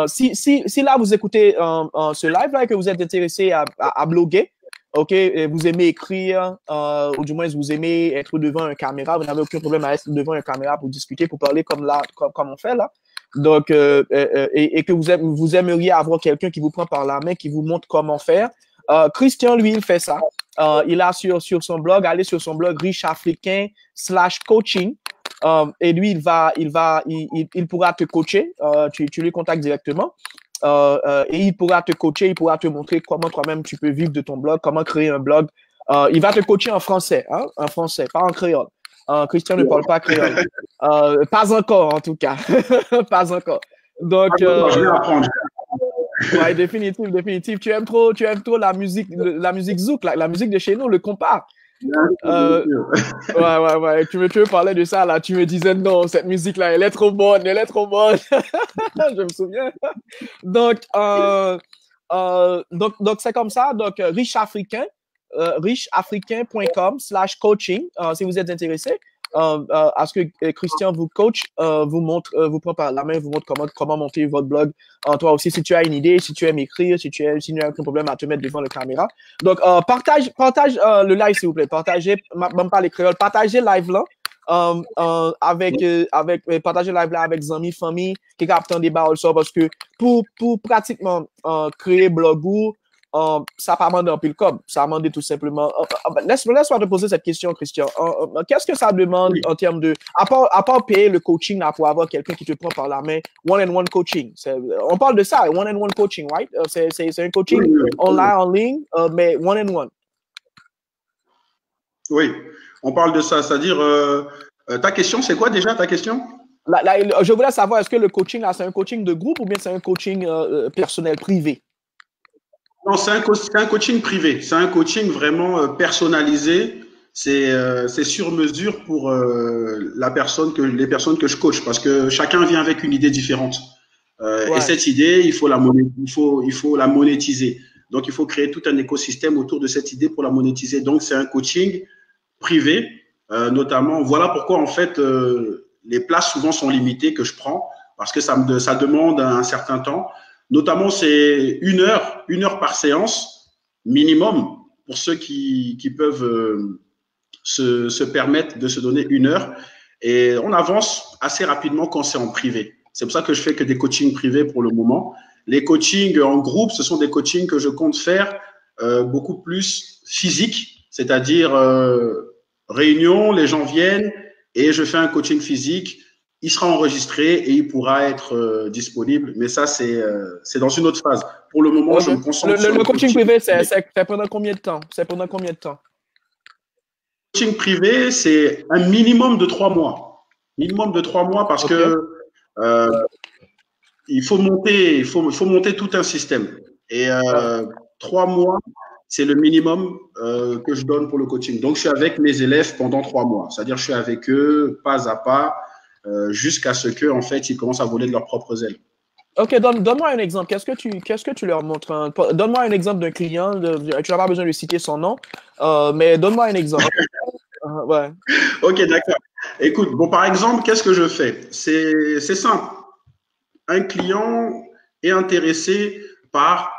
Si là, vous écoutez ce live-là et que vous êtes intéressé à bloguer, OK, vous aimez écrire, ou du moins vous aimez être devant une caméra, vous n'avez aucun problème à être devant une caméra pour discuter, pour parler comme on fait là. Donc, et que vous aimeriez avoir quelqu'un qui vous prend par la main, qui vous montre comment faire. Christian, lui, il fait ça. Il a sur son blog, allez sur son blog richafricain/coaching. Et lui, il pourra te coacher. Tu lui contactes directement. Et il pourra te coacher, il pourra te montrer comment toi-même tu peux vivre de ton blog, comment créer un blog. Il va te coacher en français, hein, en français, pas en créole. Christian ne parle pas créole. Pas encore, en tout cas. Pas encore. Donc, je vais apprendre. Ouais, définitif. Tu aimes trop la musique zouk, la musique de chez nous, le compas. Ouais. Tu me parlais de ça, là. Tu me disais, non, cette musique-là, elle est trop bonne. Je me souviens. Donc, c'est comme ça. Donc, richafricain.com/coaching, si vous êtes intéressé. À ce que Christian vous coach, vous montre, vous prend par la main, vous montre comment monter votre blog. Toi aussi, si tu as une idée, si tu aimes écrire, si tu n'as aucun problème à te mettre devant la caméra. Donc, partage le live, s'il vous plaît. Partagez, même pas les créoles, partagez live là. Partager live là avec amis, famille, qui captent un débat aussi, parce que pour pratiquement créer blog ou ça pas demandé un pile comme ça a demandé tout simplement. Laisse-moi te poser cette question, Christian. Qu'est-ce que ça demande en termes de, à part payer le coaching là, pour avoir quelqu'un qui te prend par la main, one-on-one coaching. On parle de ça, one-on-one coaching, right? C'est un coaching online, en ligne, mais one-on-one. Oui, on parle de ça, c'est-à-dire, ta question, c'est quoi déjà ta question? Je voulais savoir, est-ce que le coaching là, c'est un coaching de groupe ou bien c'est un coaching personnel, privé? Non, c'est un coaching privé. C'est un coaching vraiment personnalisé. C'est sur mesure pour les personnes que je coach, parce que chacun vient avec une idée différente. Et cette idée, il faut la monétiser. Donc, il faut créer tout un écosystème autour de cette idée pour la monétiser. Donc, c'est un coaching privé, notamment. Voilà pourquoi, en fait, les places souvent sont limitées que je prends, parce que ça demande un certain temps. Notamment, c'est une heure par séance minimum pour ceux qui peuvent se permettre de se donner une heure. Et on avance assez rapidement quand c'est en privé. C'est pour ça que je fais que des coachings privés pour le moment. Les coachings en groupe, ce sont des coachings que je compte faire beaucoup plus physiques, c'est-à-dire réunion, les gens viennent et je fais un coaching physique. Il sera enregistré et il pourra être disponible. Mais ça, c'est dans une autre phase. Pour le moment, je me concentre sur le coaching privé, c'est pendant combien de temps? Le coaching privé, c'est un minimum de 3 mois. Minimum de 3 mois parce que il faut monter tout un système. Et 3 mois, c'est le minimum que je donne pour le coaching. Donc, je suis avec mes élèves pendant 3 mois. C'est-à-dire, je suis avec eux pas à pas. Jusqu'à ce que, en fait, ils commencent à voler de leurs propres ailes. Ok, donne-moi un exemple. Qu'est-ce que tu leur montres? Donne-moi un exemple d'un client. Tu n'as pas besoin de citer son nom, mais donne-moi un exemple. Ouais. Ok, d'accord. Écoute, bon, par exemple, qu'est-ce que je fais? C'est simple. Un client est intéressé par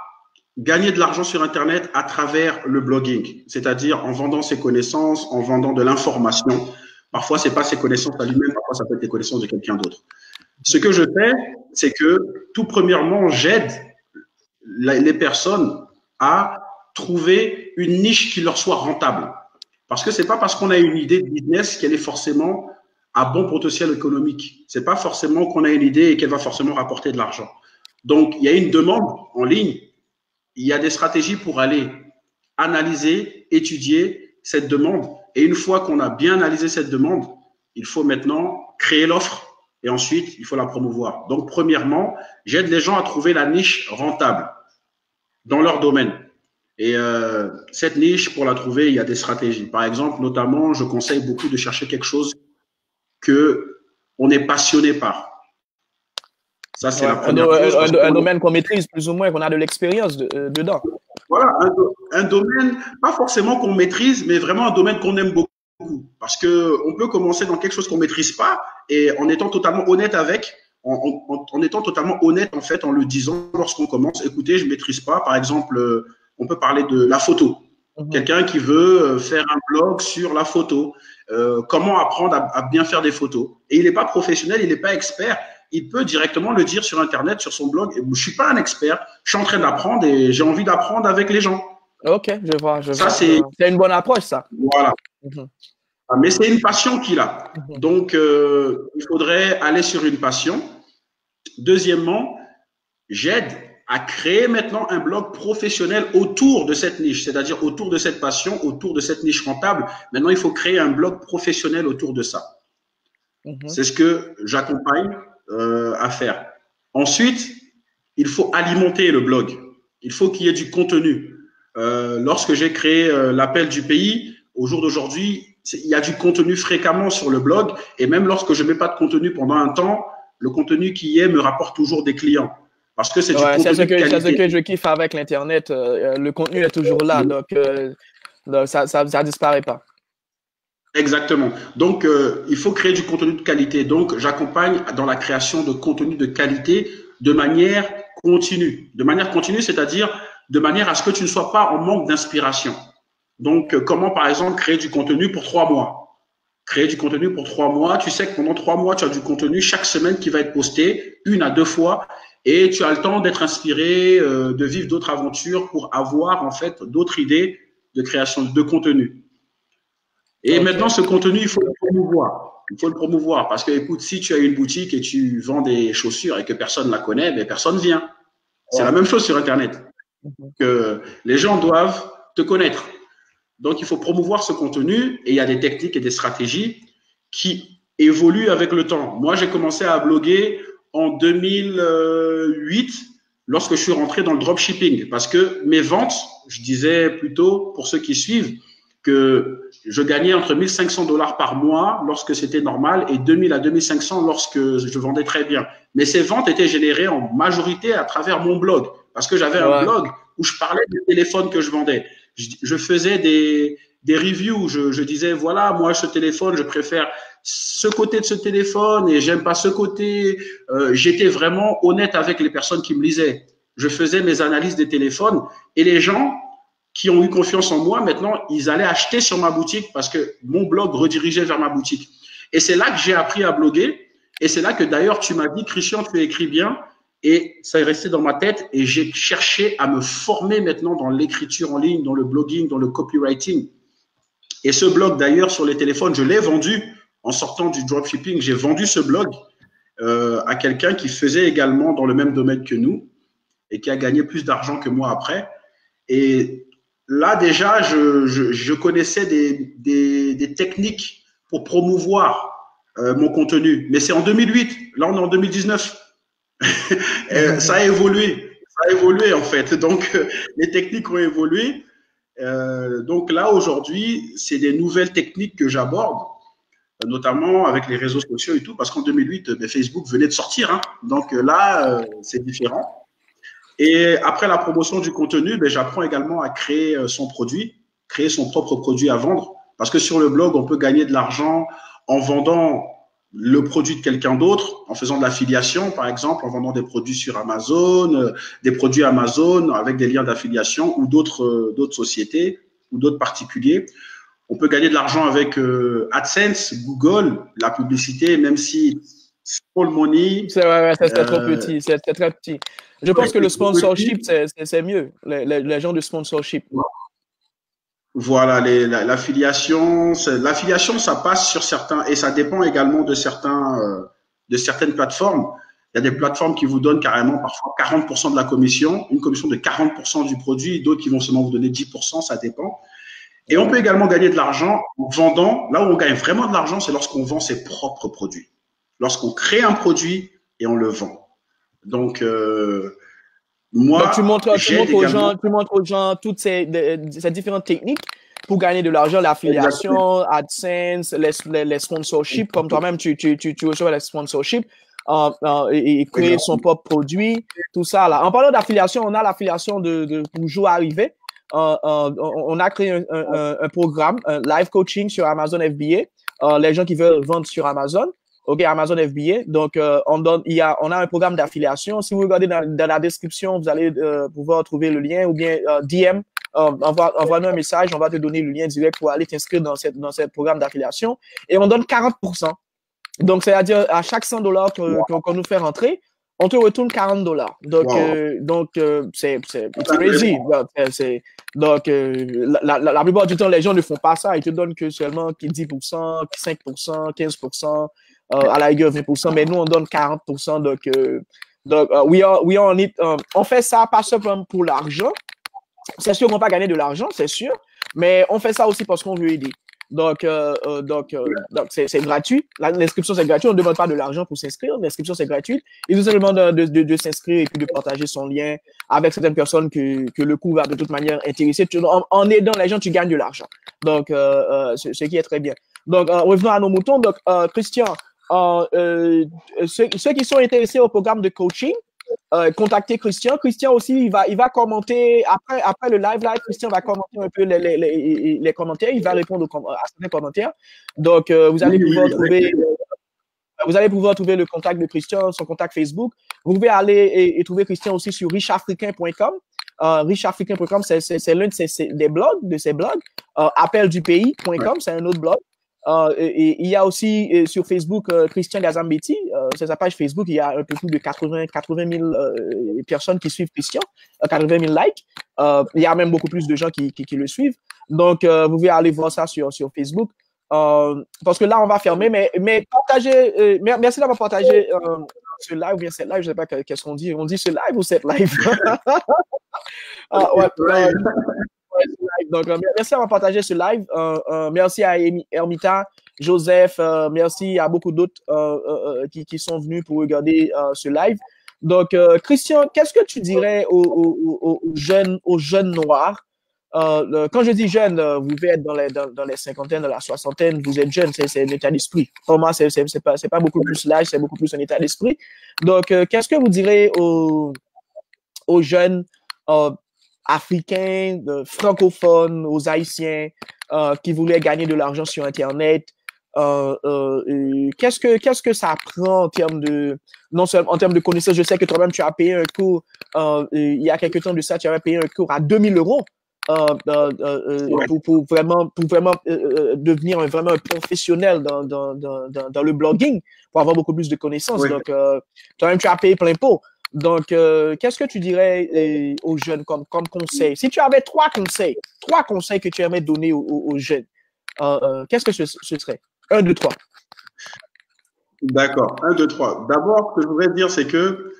gagner de l'argent sur Internet à travers le blogging, c'est-à-dire en vendant ses connaissances, en vendant de l'information. Parfois, c'est pas ses connaissances à lui-même, parfois ça peut être les connaissances de quelqu'un d'autre. Ce que je fais, c'est que tout premièrement, j'aide les personnes à trouver une niche qui leur soit rentable. Parce que c'est pas parce qu'on a une idée de business qu'elle est forcément à bon potentiel économique. C'est pas forcément qu'on a une idée et qu'elle va forcément rapporter de l'argent. Donc, il y a une demande en ligne. Il y a des stratégies pour aller analyser, étudier cette demande. Et une fois qu'on a bien analysé cette demande, il faut maintenant créer l'offre et ensuite, il faut la promouvoir. Donc, premièrement, j'aide les gens à trouver la niche rentable dans leur domaine. Et cette niche, pour la trouver, il y a des stratégies. Par exemple, notamment, je conseille beaucoup de chercher quelque chose que on est passionné par. Ça, c'est la première chose. Un domaine qu'on maîtrise plus ou moins, qu'on a de l'expérience dedans. Voilà, un domaine, pas forcément qu'on maîtrise, mais vraiment un domaine qu'on aime beaucoup. Parce que on peut commencer dans quelque chose qu'on maîtrise pas et en étant totalement honnête avec, en étant totalement honnête en fait, en le disant lorsqu'on commence. Écoutez, je maîtrise pas. Par exemple, on peut parler de la photo. Quelqu'un qui veut faire un blog sur la photo, comment apprendre à bien faire des photos. Et il n'est pas professionnel, il n'est pas expert. Il peut directement le dire sur Internet, sur son blog. Je suis pas un expert, je suis en train d'apprendre et j'ai envie d'apprendre avec les gens. Ok, je vois. C'est une bonne approche, ça. Voilà. Mais c'est une passion qu'il a. Donc, il faudrait aller sur une passion. Deuxièmement, j'aide à créer maintenant un blog professionnel autour de cette niche, c'est-à-dire autour de cette passion, autour de cette niche rentable. Maintenant, il faut créer un blog professionnel autour de ça. C'est ce que j'accompagne à faire. Ensuite, il faut alimenter le blog. Il faut qu'il y ait du contenu. Lorsque j'ai créé l'appel du pays, au jour d'aujourd'hui, il y a du contenu fréquemment sur le blog. Et même lorsque je ne mets pas de contenu pendant un temps, le contenu qui y est me rapporte toujours des clients. Parce que c'est du contenu de qualité. C'est ce que je kiffe avec l'Internet. Le contenu est toujours là. Donc, ça ne disparaît pas. Exactement. Donc, il faut créer du contenu de qualité. Donc, j'accompagne dans la création de contenu de qualité de manière continue. De manière continue, c'est-à-dire de manière à ce que tu ne sois pas en manque d'inspiration. Donc, comment, par exemple, créer du contenu pour 3 mois? Créer du contenu pour 3 mois. Tu sais que pendant 3 mois, tu as du contenu chaque semaine qui va être posté 1 à 2 fois et tu as le temps d'être inspiré, de vivre d'autres aventures pour avoir, en fait, d'autres idées de création de contenu. Et maintenant, ce contenu, il faut le promouvoir. Il faut le promouvoir parce que, écoute, si tu as une boutique et tu vends des chaussures et que personne ne la connaît, ben, personne ne vient. C'est la même chose sur Internet. Que les gens doivent te connaître. Donc, il faut promouvoir ce contenu et il y a des techniques et des stratégies qui évoluent avec le temps. Moi, j'ai commencé à bloguer en 2008 lorsque je suis rentré dans le dropshipping parce que mes ventes, je disais plutôt pour ceux qui suivent, que je gagnais entre 1 500 $ par mois lorsque c'était normal et 2 000 à 2 500 lorsque je vendais très bien. Mais ces ventes étaient générées en majorité à travers mon blog parce que j'avais un blog où je parlais des téléphones que je vendais. Je faisais des reviews. Je disais, voilà, moi, ce téléphone, je préfère ce côté de ce téléphone et j'aime pas ce côté. J'étais vraiment honnête avec les personnes qui me lisaient. Je faisais mes analyses des téléphones et les gens qui ont eu confiance en moi, maintenant, ils allaient acheter sur ma boutique parce que mon blog redirigeait vers ma boutique. Et c'est là que j'ai appris à bloguer. Et c'est là que d'ailleurs, tu m'as dit, Christian, tu écris bien. Et ça est resté dans ma tête et j'ai cherché à me former maintenant dans l'écriture en ligne, dans le blogging, dans le copywriting. Et ce blog, d'ailleurs, sur les téléphones, je l'ai vendu en sortant du dropshipping. J'ai vendu ce blog à quelqu'un qui faisait également dans le même domaine que nous et qui a gagné plus d'argent que moi après. Et là, déjà, je connaissais des techniques pour promouvoir mon contenu. Mais c'est en 2008. Là, on est en 2019. Ça a évolué. Ça a évolué, en fait. Donc, les techniques ont évolué. Donc là, aujourd'hui, c'est des nouvelles techniques que j'aborde, notamment avec les réseaux sociaux et tout, parce qu'en 2008, Facebook venait de sortir. Hein. Donc là, c'est différent. Et après la promotion du contenu, j'apprends également à créer son produit, créer son propre produit à vendre. Parce que sur le blog, on peut gagner de l'argent en vendant le produit de quelqu'un d'autre, en faisant de l'affiliation, par exemple, en vendant des produits sur Amazon, des produits Amazon avec des liens d'affiliation ou d'autres sociétés ou d'autres particuliers. On peut gagner de l'argent avec AdSense, Google, la publicité, même si Small Money. C'est trop petit, c'est très petit. Je pense que le sponsorship, c'est mieux, les gens de sponsorship. Voilà, l'affiliation, ça passe sur certains, et ça dépend également de certaines plateformes. Il y a des plateformes qui vous donnent carrément parfois 40% de la commission, une commission de 40% du produit, d'autres qui vont seulement vous donner 10%, ça dépend. Et on peut également gagner de l'argent en vendant. Là où on gagne vraiment de l'argent, c'est lorsqu'on vend ses propres produits. Lorsqu'on crée un produit et on le vend. Donc, moi, donc tu montres aux gens toutes ces différentes techniques pour gagner de l'argent, l'affiliation, AdSense, les sponsorships, comme toi-même, tu reçois les sponsorships, et créer son propre produit, tout ça là. En parlant d'affiliation, on a l'affiliation de Toujours Arrivé. On a créé un programme, un live coaching sur Amazon FBA. Les gens qui veulent vendre sur Amazon, OK, Amazon FBA. Donc, on a un programme d'affiliation. Si vous regardez dans la description, vous allez pouvoir trouver le lien ou bien DM. Envoie-nous un message, on va te donner le lien direct pour aller t'inscrire dans ce programme d'affiliation. Et on donne 40%. Donc, c'est-à-dire à chaque $100 qu'on nous fait rentrer, on te retourne $40. Donc, c'est crazy. Donc, la plupart du temps, les gens ne font pas ça. Ils te donnent que seulement 10%, 5%, 15%, à la rigueur 20%. Mais nous, on donne 40%. Donc, on fait ça pas seulement pour l'argent. C'est sûr qu'on va pas gagner de l'argent, c'est sûr. Mais on fait ça aussi parce qu'on veut aider. Donc, c'est gratuit. L'inscription, c'est gratuit. On ne demande pas de l'argent pour s'inscrire. L'inscription, c'est gratuit. Il nous demande de s'inscrire et puis de partager son lien avec certaines personnes que le cours va de toute manière intéresser. En aidant les gens, tu gagnes de l'argent. Donc, ce qui est très bien. Donc, revenons à nos moutons. Donc, Christian, ceux qui sont intéressés au programme de coaching, contacter Christian. Christian aussi, il va commenter après le live. Christian va commenter un peu les commentaires. Il va répondre à certains commentaires. Donc, vous allez pouvoir trouver le contact de Christian, son contact Facebook. Vous pouvez aller et trouver Christian aussi sur richafricain.com. Richafricain.com, c'est l'un des blogs, de ses blogs. Appeldupays.com, c'est un autre blog. Et il y a aussi sur Facebook Christian Gazambetti, c'est sa page Facebook, il y a un peu plus de 80 000 personnes qui suivent Christian, 80 000 likes. Il y a même beaucoup plus de gens qui le suivent. Donc, vous pouvez aller voir ça sur Facebook. Parce que là, on va fermer, mais partagez, merci d'avoir partagé ce live ou bien cette live, je ne sais pas qu'est-ce qu'on dit. On dit ce live ou cette live? Donc, merci d'avoir partagé ce live. Merci à Hermita, Joseph, merci à beaucoup d'autres qui sont venus pour regarder ce live. Donc, Christian, qu'est-ce que tu dirais aux jeunes noirs? Quand je dis jeune, vous pouvez être dans les cinquantaines, dans la soixantaine, vous êtes jeune, c'est un état d'esprit. Pour moi, c'est pas beaucoup plus l'âge, c'est beaucoup plus un état d'esprit. Donc, qu'est-ce que vous direz aux jeunes africains, francophones, aux Haïtiens qui voulaient gagner de l'argent sur Internet? Qu'est-ce que ça prend en termes non seulement en termes de connaissances? Je sais que toi-même, tu as payé un cours, il y a quelques temps de ça, tu avais payé un cours à 2 000 € pour vraiment devenir vraiment un professionnel dans le blogging, pour avoir beaucoup plus de connaissances. Oui. Donc, toi-même, tu as payé plein pot. Donc, qu'est-ce que tu dirais aux jeunes comme conseil? Si tu avais trois conseils que tu aimerais donner aux jeunes, qu'est-ce que ce serait? 1, 2, 3. D'accord, 1, 2, 3. D'abord, ce que je voudrais dire, c'est que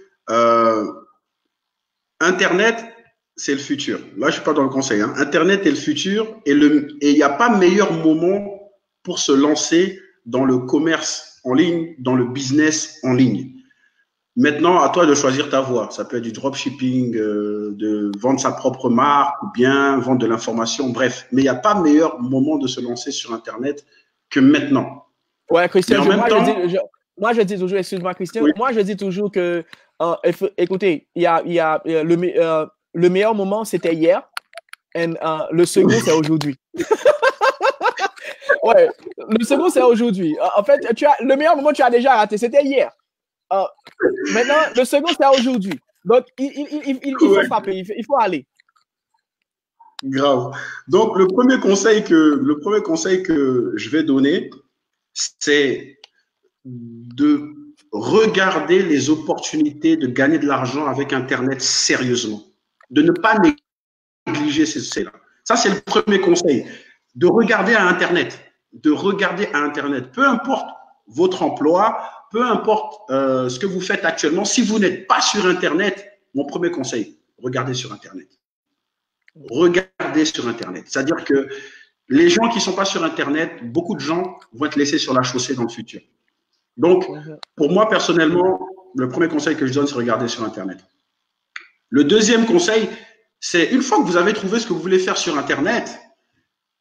Internet, c'est le futur. Là, je ne suis pas dans le conseil. Hein. Internet est le futur et il n'y a pas meilleur moment pour se lancer dans le commerce en ligne, dans le business en ligne. Maintenant, à toi de choisir ta voie. Ça peut être du dropshipping, de vendre sa propre marque ou bien vendre de l'information, bref. Mais il n'y a pas meilleur moment de se lancer sur Internet que maintenant. Ouais, Christian, moi je dis toujours, excuse-moi Christian, oui. Moi je dis toujours que, écoutez, il y a le meilleur moment, c'était hier, et le second, c'est aujourd'hui. Ouais, le second, c'est aujourd'hui. En fait, le meilleur moment, tu as déjà raté, c'était hier. Maintenant, le second, c'est aujourd'hui. Donc, il faut frapper, il faut aller. Grave. Donc, le premier conseil que je vais donner, c'est de regarder les opportunités de gagner de l'argent avec Internet sérieusement. De ne pas négliger ces-là. Ça, c'est le premier conseil. De regarder à Internet. Peu importe votre emploi, peu importe ce que vous faites actuellement. Si vous n'êtes pas sur Internet, mon premier conseil, regardez sur Internet. Regardez sur Internet. C'est-à-dire que les gens qui ne sont pas sur Internet, beaucoup de gens vont être laissés sur la chaussée dans le futur. Donc, pour moi, personnellement, le premier conseil que je donne, c'est regarder sur Internet. Le deuxième conseil, c'est une fois que vous avez trouvé ce que vous voulez faire sur Internet,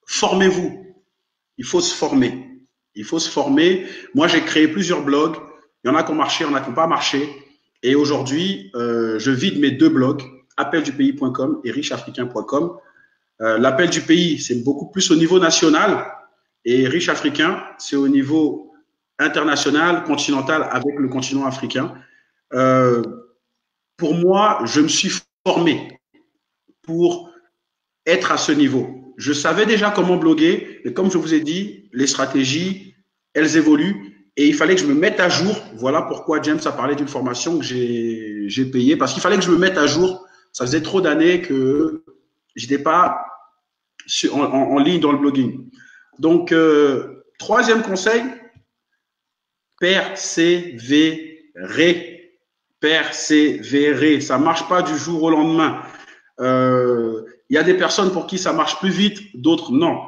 formez-vous. Il faut se former. Il faut se former. Moi, j'ai créé plusieurs blogs. Il y en a qui ont marché, il y en a qui n'ont pas marché. Et aujourd'hui, je vide mes 2 blogs, appeldupays.com et richeafricain.com. L'appel du pays, c'est beaucoup plus au niveau national. Et Riche Africain, c'est au niveau international, continental, avec le continent africain. Pour moi, je me suis formé pour être à ce niveau. Je savais déjà comment bloguer, mais comme je vous ai dit, les stratégies, elles évoluent et il fallait que je me mette à jour. Voilà pourquoi James a parlé d'une formation que j'ai payée, parce qu'il fallait que je me mette à jour. Ça faisait trop d'années que je n'étais pas en ligne dans le blogging. Donc, troisième conseil, persévérer. Persévérer. Ça ne marche pas du jour au lendemain. Il y a des personnes pour qui ça marche plus vite, d'autres non.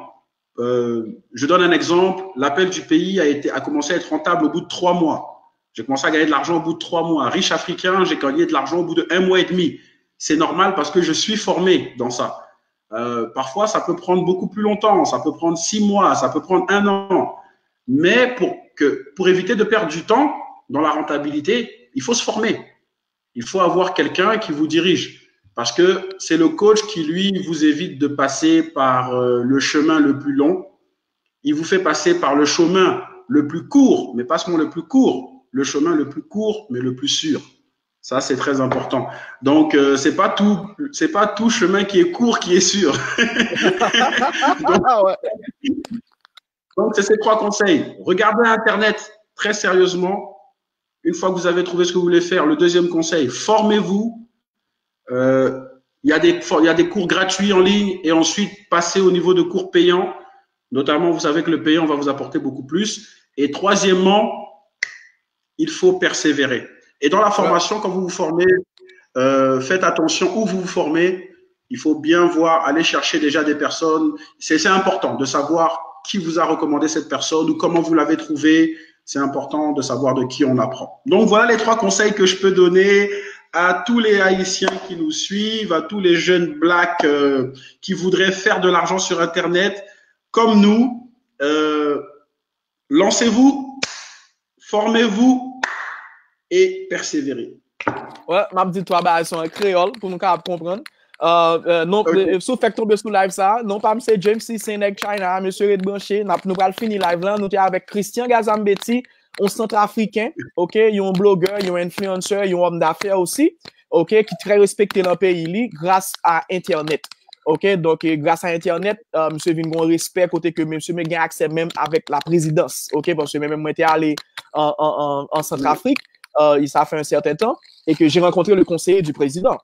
Je donne un exemple. L'appel du pays a commencé à être rentable au bout de 3 mois. J'ai commencé à gagner de l'argent au bout de 3 mois. Riche Africain, j'ai gagné de l'argent au bout de 1 mois et demi. C'est normal parce que je suis formé dans ça. Parfois, ça peut prendre beaucoup plus longtemps. Ça peut prendre 6 mois, ça peut prendre 1 an. Mais pour éviter de perdre du temps dans la rentabilité, il faut se former. Il faut avoir quelqu'un qui vous dirige. Parce que c'est le coach qui, lui, vous évite de passer par le chemin le plus long. Il vous fait passer par le chemin le plus court, mais pas seulement le plus court, le chemin le plus court, mais le plus sûr. Ça, c'est très important. Donc, c'est pas tout chemin qui est court qui est sûr. Donc, c'est ces 3 conseils. Regardez Internet très sérieusement. Une fois que vous avez trouvé ce que vous voulez faire, le deuxième conseil, formez-vous. Il y a des cours gratuits en ligne et ensuite passez au niveau de cours payants. Notamment, vous savez que le payant va vous apporter beaucoup plus. Et troisièmement, il faut persévérer. Et dans la formation, quand vous vous formez, faites attention où vous vous formez. Il faut bien voir, aller chercher déjà des personnes. C'est important de savoir qui vous a recommandé cette personne ou comment vous l'avez trouvé. C'est important de savoir de qui on apprend. Donc, voilà les 3 conseils que je peux donner à tous les Haïtiens qui nous suivent, à tous les jeunes blacks qui voudraient faire de l'argent sur Internet comme nous. Lancez-vous, formez-vous et persévérez. Ouais, m'a dit toi, bah, c'est un créole pour nous comprendre. Non, sous fait tomber sur live ça, non pas monsieur James C. Sénègue China, monsieur Red Branché, nous allons finir live là, nous sommes avec Christian Gazambetti, un centrafricain, ok, il y a un blogueur, il y a un influenceur, il y a un homme d'affaires aussi, ok, qui est très respecté dans le pays grâce à Internet. Ok, donc grâce à Internet, monsieur vient un respect côté que monsieur me gagne accès même avec la présidence, ok, parce que même moi j'étais allé en Centrafrique, ça fait un certain temps, et que j'ai rencontré le conseiller du président.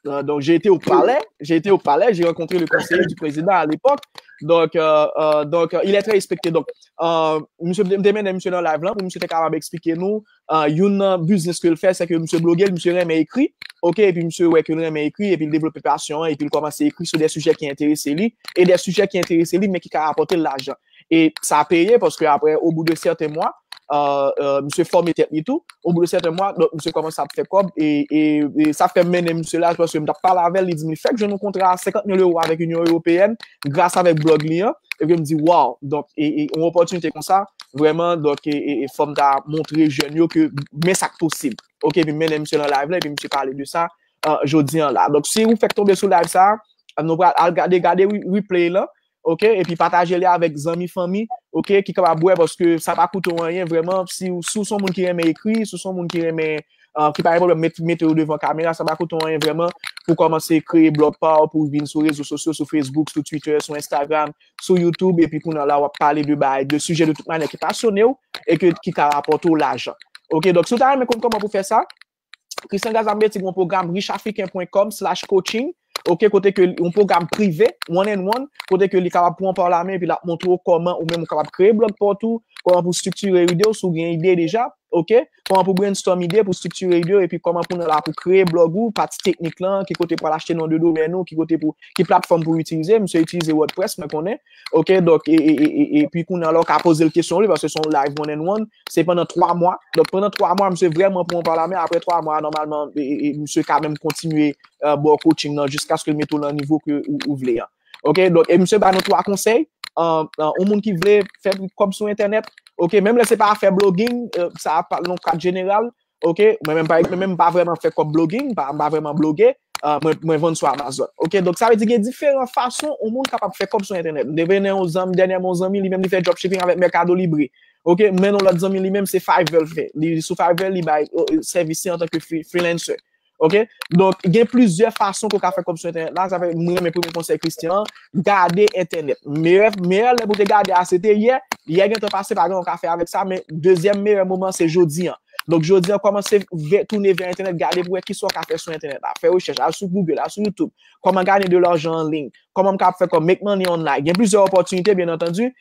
Donc j'ai été au palais, j'ai rencontré le conseiller du président à l'époque. Donc il est très respecté. Donc monsieur Demène monsieur dans live là pour monsieur capable expliquer nous une business que le fait, c'est que monsieur bloguer, monsieur remet écrit. OK, et puis monsieur ouais que remet écrit et puis il développe passion et puis il commence à écrire sur des sujets qui intéressent lui et des sujets qui intéressent lui mais qui rapportent l'argent. Et ça a payé parce que après au bout de certains mois monsieur formé tête et tout au bout de certains mois donc monsieur commence à faire comme et ça fait mener monsieur là parce que me parle avec il dit il fait que je nous contrat à 50 000 € avec l'Union européenne grâce avec blog lien et puis me dit wow donc et une opportunité comme ça vraiment donc et forme d'a montrer jeune que mais ça possible. OK puis mener monsieur dans live là et puis monsieur parler de ça jeudi là. Donc si vous faites tomber sur live ça nous va regarder replay là. OK, et puis partager-les avec amis, famille, OK, qui capable boire parce que ça va coûter rien vraiment si sous son monde qui aime écrire, sous son monde qui aime qui par exemple mettre devant caméra, ça va coûter rien vraiment pour commencer à créer blog power pour venir sur les réseaux sociaux, sur Facebook, sur Twitter, sur Instagram, sur YouTube et puis pour nous là on va parler de sujets de toute manière qui passionnent et qui rapportent l'argent. OK, donc si vous avez comment pour faire ça, Christian Gazambetti c'est un programme richeafricain.com/coaching. OK, côté que un programme privé, one on one, côté que les capable prendre par la main puis la montrer comment ou même capable créer blog pour tout, comment pour structurer vidéo, sous une idée déjà, ok? Comment pour brainstorm idée pour structurer vidéo et puis comment pour créer blog ou partie technique là, qui côté pour l'acheter nom de domaine ou qui côté pour qui plateforme pour utiliser, monsieur utiliser WordPress, mais connaît, ok? Donc et puis qu'on a alors qu'à poser la question parce que son live one and one, c'est pendant 3 mois. Donc pendant 3 mois, monsieur vraiment pour en parler, mais après 3 mois normalement monsieur quand même continuer bon coaching jusqu'à ce que le mette au niveau que vous voulez. Ok, donc, et monsieur, bah, nous trois conseils, au monde qui voulait faire comme sur Internet, ok, même là, c'est pas faire blogging, ça a pas dans le cadre général, ok, même pas vraiment faire comme blogging, pas vraiment bloguer, moi, vendre sur Amazon, ok, donc ça veut dire qu'il y a différentes façons au monde capable de faire comme sur Internet. Devenir aux amis, dernièrement aux amis, lui-même, il fait dropshipping avec Mercado Libre, ok, maintenant, l'autre ami, lui-même, c'est Fiverr fait, sur Fiverr, il va service en tant que freelancer. Ok, donc il y a plusieurs façons qu'on peut faire comme sur Internet. Là, ça fait moi mes premiers conseils Christian, garder Internet. Meilleur pour te garder, c'était hier il temps passé par exemple on peut faire avec ça, mais deuxième meilleur moment c'est jeudi. Donc jeudi on commence à tourner vers Internet, garder pour qui soit faire sur Internet, faire recherche sur Google, sur YouTube, comment gagner de l'argent en ligne, comment on peut faire comme make money online. Il y a plusieurs opportunités bien entendu.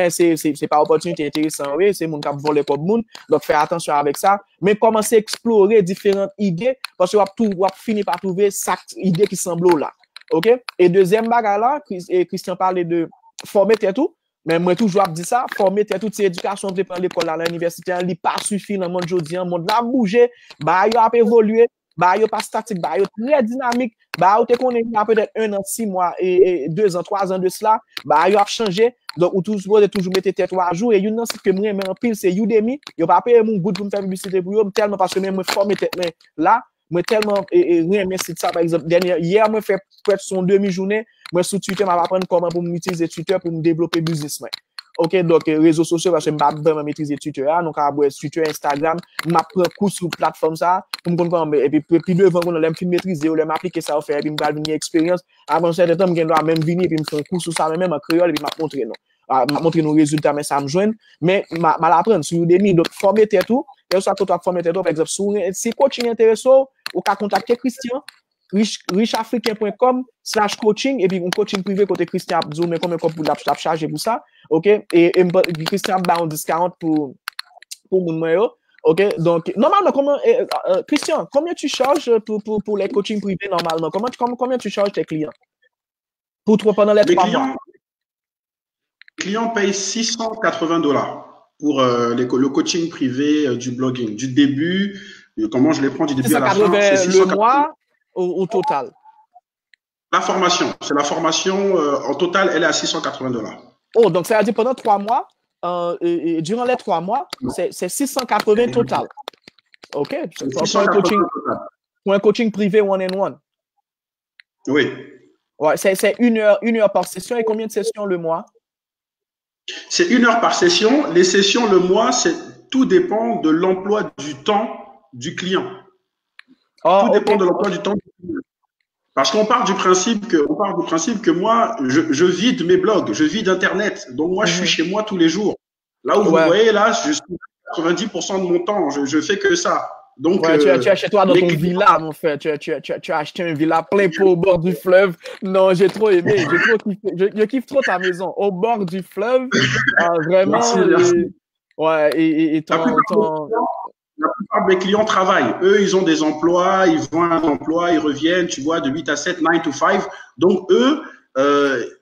C'est pas opportunité intéressant, oui, c'est mon cap voler comme monde. Donc faire attention avec ça, mais commencer à explorer différentes idées parce que on va finir par trouver chaque idée qui semble là. OK? Et deuxième bagarre là, Christian parlait de former tout. Mais moi, toujours, je dis ça, former toute cette éducation de prendre l'école à l'université, il n'est pas suffit dans le monde aujourd'hui. Le monde a bougé, bah, il a évolué, bah, il n'est pas statique, bah, il est très dynamique, bah, il y a peut-être 1 an, 6 mois, et 2 ans, 3 ans de cela, bah, il a changé. Donc, vous toujours mettre tête à jour. Et une site que moi, en pile, c'est Udemy. Il n'y a pas payé mon goût pour me faire publicité pour eux, tellement parce que même moi, former tête là, moi, tellement, rien, merci de ça, par exemple, hier, moi, fait presque son demi-journée, moi, sur Twitter, je vais apprendre comment pour m'utiliser Twitter pour me développer business. Ok, donc, réseaux sociaux, parce que je ne vais pas vraiment maîtriser Twitter, donc, à Twitter, Instagram, je prends cours sur plateforme ça, pour me comprendre, et puis devant, on aime maîtriser, on aime appliquer ça, et puis, je vais venir expérience. Avant un certain temps, je dois même venir, et puis, je fais un cours sur ça, même en créole, et puis, je montrer, non. Montrer nos résultats, mais ça me joint, mais, je l'apprendre sur Udemy, donc, former tout, et ça, toi, former tout, par exemple, si coaching intéressant, ou qu'à contacter Christian, richafricain.com/coaching, et puis un coaching privé côté Christian Abdou, mais comme pour la charger pour ça, ok, et Christian a un discount pour mon moyen, ok, donc, normalement, Christian, combien tu charges pour les coachings privés normalement? Combien tu charges tes clients? Pour toi pendant les 3 mois? Les clients payent $680 pour le coaching privé du blogging. Du début, comment je les prends du début à la fin? C'est le mois au total? La formation. C'est la formation. En total, elle est à $680. Oh, donc ça veut dire pendant 3 mois, durant les 3 mois, c'est 680 total. OK. Pour un coaching privé one-on-one. Oui. Ouais, c'est une heure par session. Et combien de sessions le mois? C'est 1 heure par session. Les sessions le mois, tout dépend de l'emploi du temps du client. Tout dépend de l'emploi du temps du client. Parce qu'on part du principe que moi, je vide mes blogs, je vide Internet. Donc moi, je suis chez moi tous les jours. Là où vous voyez, là, je suis 90% de mon temps. Je fais que ça. Donc, tu es chez toi dans ton villa, mon frère. Tu as acheté une villa plein pot au bord du fleuve. Non, j'ai trop aimé. Je kiffe trop ta maison. Au bord du fleuve. Vraiment. Merci. Ouais, et la plupart des clients travaillent. Eux, ils ont des emplois, ils vont à un emploi, ils reviennent, tu vois, de 8 à 7, 9 to 5. Donc, eux,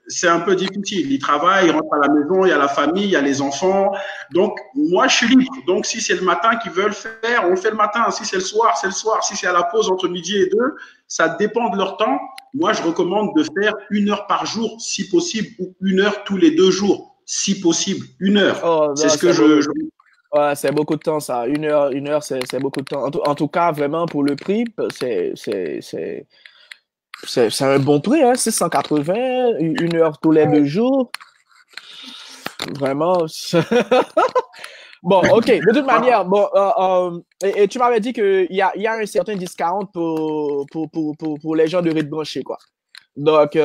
c'est un peu difficile. Ils travaillent, ils rentrent à la maison, il y a la famille, il y a les enfants. Donc, moi, je suis libre. Donc, si c'est le matin qu'ils veulent faire, on le fait le matin. Si c'est le soir, c'est le soir. Si c'est à la pause entre midi et 2, ça dépend de leur temps. Moi, je recommande de faire 1 heure par jour, si possible, ou 1 heure tous les 2 jours, si possible. 1 heure. Oh, c'est ce que je... Ouais, c'est beaucoup de temps, ça. 1 heure, c'est beaucoup de temps. En tout cas, vraiment, pour le prix, c'est un bon prix, hein, 680, 1 heure tous les 2 jours. Vraiment. Bon, OK. De toute manière, bon, et tu m'avais dit qu'il y a un certain discount pour les gens de Red branché, quoi. Donc, oui,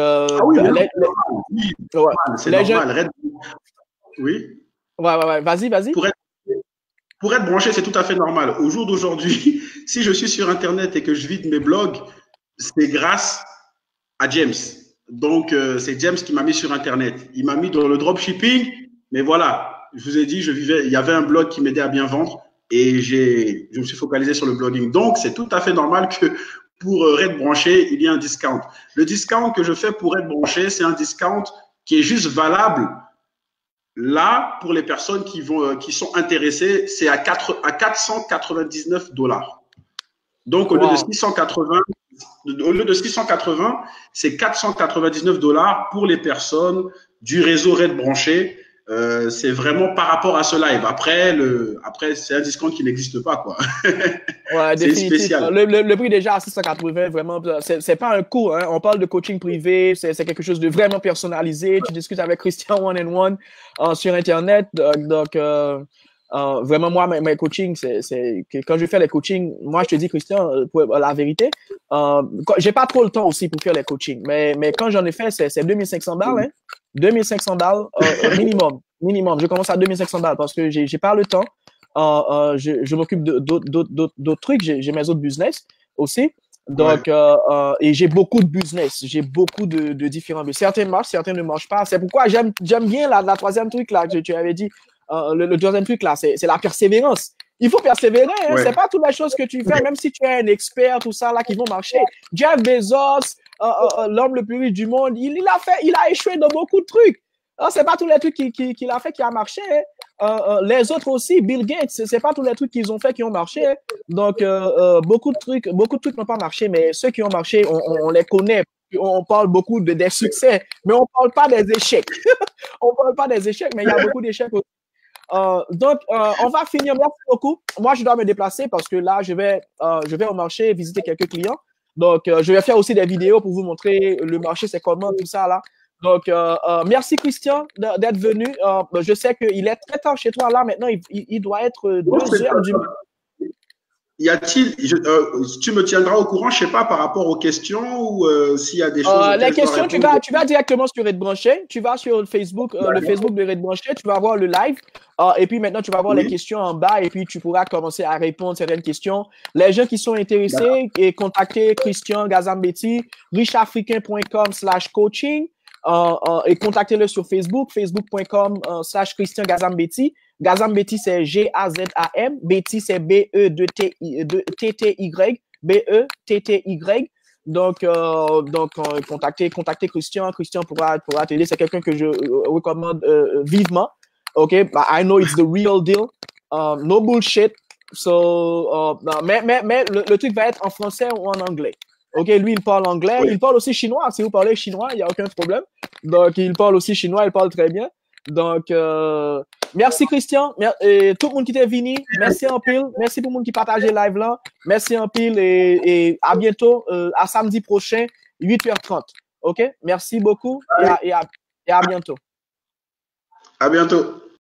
c'est normal. Oui. Ouais. Vas-y. Pour être branché, c'est tout à fait normal. Au jour d'aujourd'hui, si je suis sur Internet et que je vide mes blogs, c'est grâce à James. Donc, c'est James qui m'a mis sur Internet. Il m'a mis dans le dropshipping, mais voilà, je vous ai dit, il y avait un blog qui m'aidait à bien vendre et je me suis focalisé sur le blogging. Donc, c'est tout à fait normal que pour Red Branché, il y ait un discount. Le discount que je fais pour Red Branché, c'est un discount qui est juste valable. Là, pour les personnes qui sont intéressées, c'est à 499 dollars. Donc, au lieu de 680, c'est 499 dollars pour les personnes du réseau Red Branché. C'est vraiment par rapport à ce live. Après, c'est un discount qui n'existe pas, quoi. Ouais, c'est spécial. Le prix déjà à 680, vraiment, c'est pas un coût, hein. On parle de coaching privé, c'est quelque chose de vraiment personnalisé. Tu discutes avec Christian one-on-one sur Internet. Donc vraiment, moi, mes coachings, c'est que quand je fais les coachings, moi, je te dis, Christian, pour la vérité, j'ai pas trop le temps aussi pour faire les coachings, mais quand j'en ai fait, c'est 2500 balles, hein. 2500 balles minimum. Je commence à 2500 balles parce que j'ai pas le temps. Je m'occupe d'autres trucs. J'ai mes autres business aussi. Donc, et j'ai beaucoup de business. J'ai beaucoup de différents business. Certains marchent, certains ne marchent pas. C'est pourquoi j'aime bien la troisième truc là que tu avais dit. Le deuxième truc là, c'est la persévérance. Il faut persévérer. Hein. C'est pas toutes les choses que tu fais, même si tu es un expert, tout ça là, qui vont marcher. Jeff Bezos, l'homme le plus riche du monde, il a échoué dans beaucoup de trucs. C'est pas tous les trucs qu'il a fait qui a marché. Hein. Les autres aussi, Bill Gates, c'est pas tous les trucs qu'ils ont fait qui ont marché. Hein. Donc, beaucoup de trucs n'ont pas marché, mais ceux qui ont marché, on les connaît. On parle beaucoup des succès, mais on parle pas des échecs. On parle pas des échecs, mais il y a beaucoup d'échecs aussi. Donc, on va finir. Merci beaucoup. Moi, je dois me déplacer parce que là, je vais au marché visiter quelques clients. Donc, je vais faire aussi des vidéos pour vous montrer le marché, c'est comment, tout ça là. Donc, merci Christian d'être venu. Je sais qu'il est très tard chez toi là. Maintenant, il doit être 2 heures du matin. Tu me tiendras au courant, je sais pas, par rapport aux questions ou s'il y a des choses. Les questions, tu vas directement sur Red Branché. Tu vas sur Facebook, le Facebook de Red Branché. Tu vas voir le live. Et puis maintenant, tu vas voir les questions en bas et puis tu pourras commencer à répondre à certaines questions. Les gens qui sont intéressés, et contactez Christian Gazambetti, richafricain.com/coaching. Et contactez-le sur Facebook, facebook.com/Christian Gazambetti. Gazambetti, c'est G-A-Z-A-M. Betty, c'est B-E-T-T-Y. B-E-T-T-Y. Donc contactez Christian. Christian pourra t'aider. C'est quelqu'un que je recommande vivement. OK? I know it's the real deal. No bullshit. So, mais le truc va être en français ou en anglais. OK, lui, il parle anglais. Oui. Il parle aussi chinois. Si vous parlez chinois, il n'y a aucun problème. Donc, il parle aussi chinois. Il parle très bien. Donc, merci Christian. Et tout le monde qui est venu. Merci en pile. Merci pour le monde qui partage le live là. Merci en pile et à bientôt. À samedi prochain, 8h30. OK? Merci beaucoup et à bientôt. À bientôt.